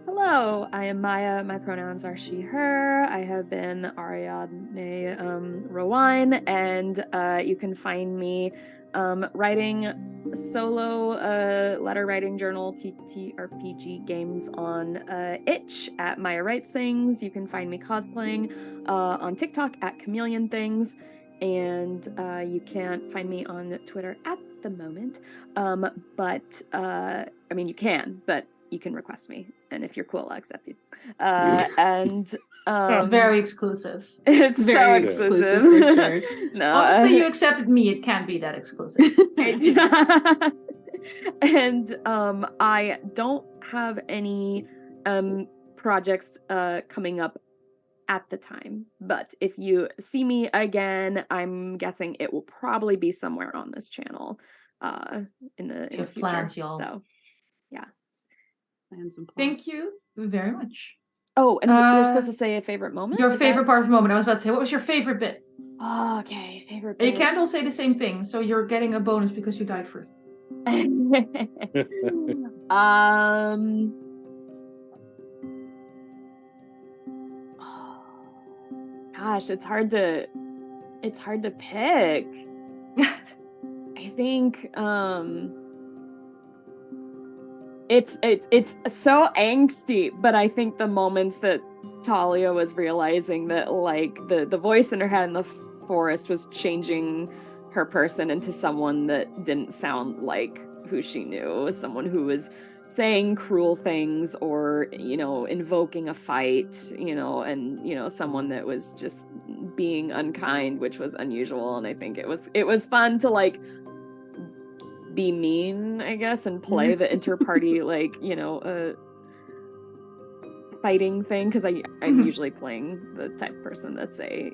Hello, I am Maya. My pronouns are she, her. I have been Ariadne Rowine, and you can find me writing solo letter writing journal TTRPG games on itch at Maya Writes Things. You can find me cosplaying on TikTok at Chameleon Things, and you can't find me on Twitter at the moment. But you can, but you can request me, and if you're cool, I'll accept you. And It's very exclusive. It's very so exclusive exclusive. for sure. No, Honestly, you accepted me. It can't be that exclusive. And I don't have any projects coming up at the time, but if you see me again, I'm guessing it will probably be somewhere on this channel in the future. Plans, y'all. So yeah. Plans and plots. Thank you very much. Oh, and we're supposed to say a favorite moment? Your favorite part of the moment. I was about to say, what was your favorite bit? Oh, okay, favorite bit. You can't all say the same thing, so you're getting a bonus because you died first. Gosh, it's hard to pick. I think it's so angsty, but I think the moments that Talia was realizing that like the voice in her head in the forest was changing her person into someone that didn't sound like who she knew. It was someone who was saying cruel things or, invoking a fight, and, someone that was just being unkind, which was unusual. And I think it was fun to like be mean, I guess, and play the interparty, like, fighting thing, because I'm usually playing the type of person that's a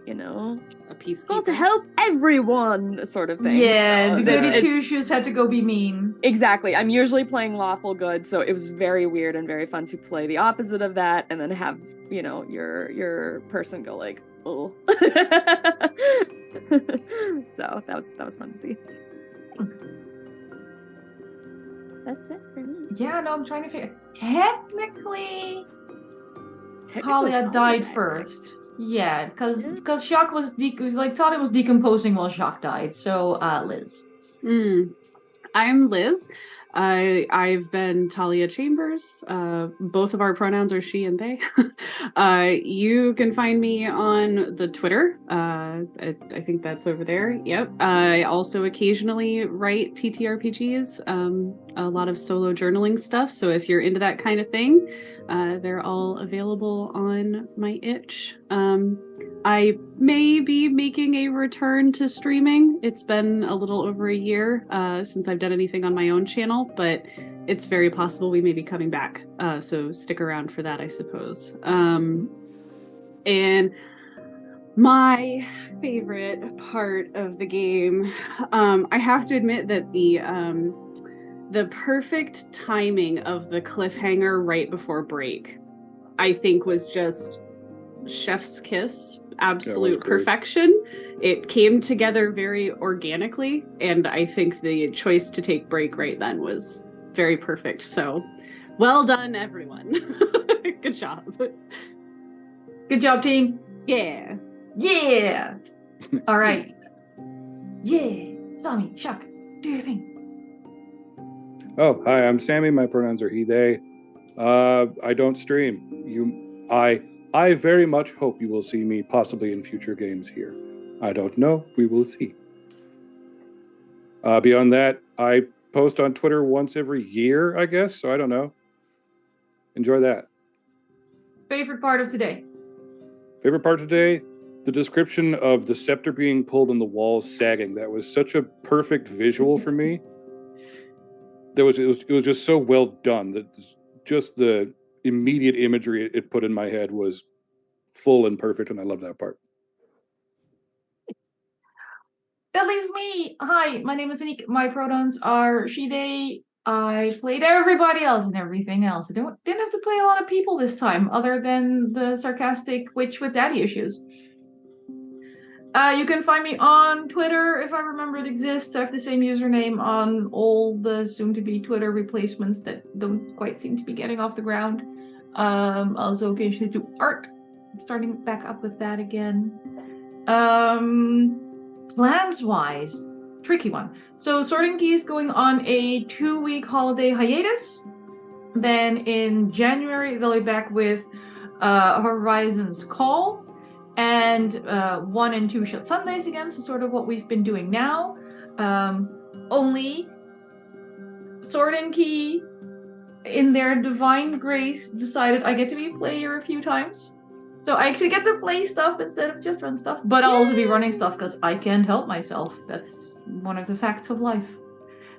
peacekeeper. goal to help everyone sort of thing. Yeah, So the goody it's- two shoes had to go be mean. Exactly. I'm usually playing lawful good, so it was very weird and very fun to play the opposite of that, and then have your person go like, oh. So that was fun to see. Thanks. That's it for me. Yeah, no, I'm trying to figure. Technically, Technically, Talia died died first. Yeah, because Yeah. Jaque was Talia was decomposing while Jaque died. So, Liz. I'm Liz. I've been Talia Chambers. Both of our pronouns are she and they. You can find me on the Twitter. I think that's over there. Yep. I also occasionally write TTRPGs, a lot of solo journaling stuff. So if you're into that kind of thing, they're all available on my itch. I may be making a return to streaming. It's been a little over a year since I've done anything on my own channel, but it's very possible we may be coming back. So stick around for that, I suppose. And my favorite part of the game, I have to admit that the perfect timing of the cliffhanger right before break, I think was just chef's kiss. Absolute perfection. It came together very organically, and I think the choice to take break right then was very perfect. So well done, everyone. Good job. Good job, team. Yeah. Yeah. All right. Yeah. Sammy, Jaque, do your thing. Oh, hi, I'm Sammy. My pronouns are he, they. I don't stream. I very much hope you will see me possibly in future games here. I don't know. We will see. Beyond that, I post on Twitter once every year, I guess. So I don't know. Enjoy that. Favorite part of today? Favorite part today? The description of the scepter being pulled and the walls sagging. That was such a perfect visual for me. It was just so well done that just the immediate imagery it put in my head was full and perfect, and I love that part. That leaves me. Hi, my name is Anniek. My pronouns are she, they. I played everybody else and everything else. I didn't have to play a lot of people this time, other than the sarcastic witch with daddy issues. You can find me on Twitter, if I remember it exists. I have the same username on all the soon-to-be Twitter replacements that don't quite seem to be getting off the ground. Also occasionally do art. I'm starting back up with that again. Plans-wise, tricky one. So Sorting Key is going on a 2-week holiday hiatus. Then in January, they'll be back with Horizon's Call. And 1 and 2 shot Sundays again, so sort of what we've been doing now. Only Sword and Key, in their divine grace, decided I get to be a player a few times. So I actually get to play stuff instead of just run stuff. But I'll also be running stuff because I can't help myself. That's one of the facts of life.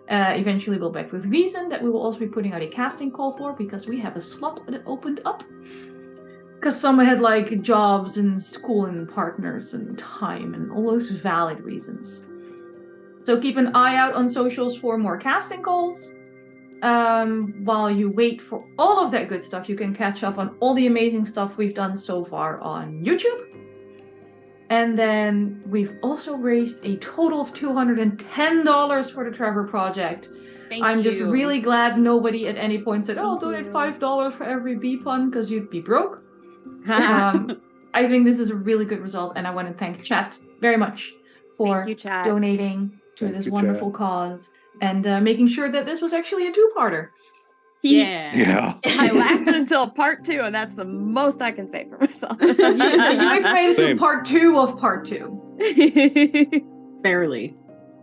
Eventually we'll be back with Reason that we will also be putting out a casting call for because we have a slot that opened up. Because someone had like jobs and school and partners and time and all those valid reasons. So keep an eye out on socials for more casting calls. While you wait for all of that good stuff, you can catch up on all the amazing stuff we've done so far on YouTube. And then we've also raised a total of $210 for the Trevor Project. I'm just really glad nobody at any point said, "Oh, donate $5 for every bee pun," because you'd be broke. I think this is a really good result, and I want to thank chat very much for donating to this wonderful cause and making sure that this was actually a 2-parter. Yeah. I lasted until part 2, and that's the most I can say for myself. You've made it to part 2 of part 2. Barely.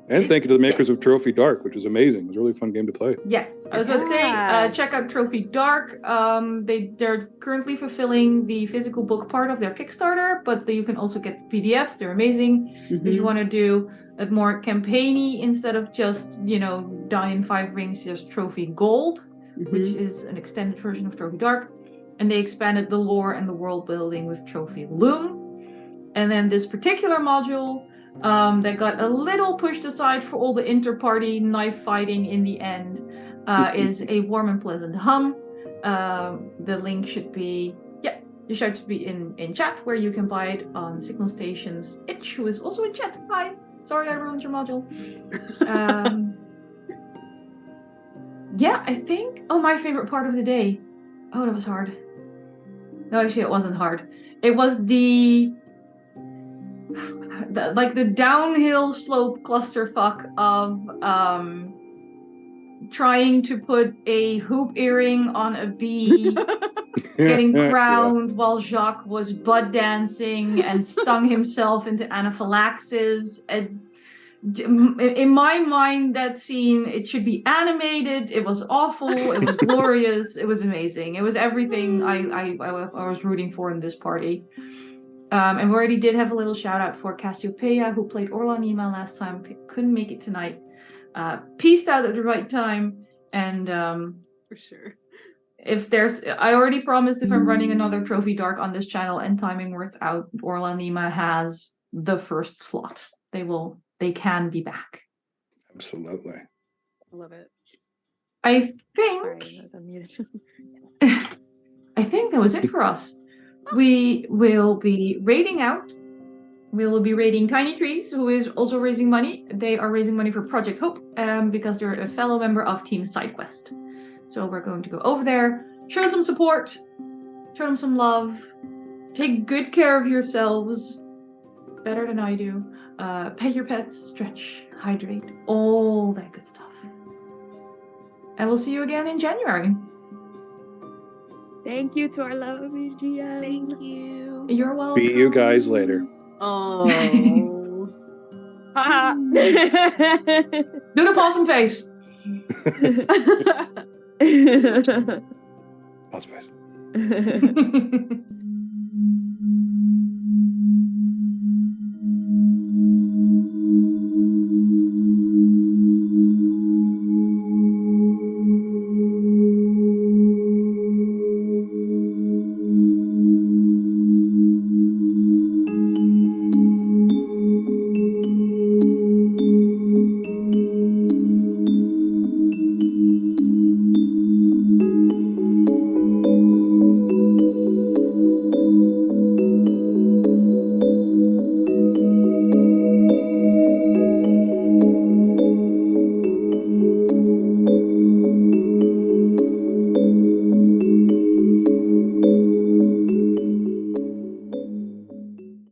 And thank you to the makers of Trophy Dark, which was amazing. It was a really fun game to play. Yes, I was going to say, check out Trophy Dark. They're currently fulfilling the physical book part of their Kickstarter, but you can also get PDFs. They're amazing. If you want to do a more campaigny instead of just, Die in 5 Rings, just Trophy Gold, which is an extended version of Trophy Dark. and they expanded the lore and the world building with Trophy Loom. And then this particular module that got a little pushed aside for all the inter-party knife fighting in the end is A Warm and Pleasant Hum. The link should be, the shout should be in chat, where you can buy it on Signal Station's Itch, who is also in chat. Hi, sorry I ruined your module. I think, my favorite part of the day. Oh, that was hard. No, actually it wasn't hard. It was the downhill slope clusterfuck of trying to put a hoop earring on a bee, getting crowned while Jaque was butt dancing and stung himself into anaphylaxis. And in my mind, that scene, it should be animated. It was awful. It was glorious. It was amazing. It was everything I was rooting for in this party. And we already did have a little shout out for Cassiopeia, who played Orla Nima last time, couldn't make it tonight. Peaced out at the right time, and For sure. I already promised if I'm running another Trophy Dark on this channel and timing works out, Orla Nima has the first slot. They can be back. Absolutely. I love it. I think. Sorry, I was unmuted. I think that was it for us. We will be raiding out. We will be raiding Tiny Trees, who is also raising money. They are raising money for Project Hope, because they're a fellow member of Team SideQuest. So we're going to go over there, show some support, show them some love, take good care of yourselves, better than I do. Pet your pets, stretch, hydrate, all that good stuff. And we'll see you again in January. Thank you to our lovely GM. Thank you. You're welcome. See you guys later. Oh. Do the possum face. Pause, please.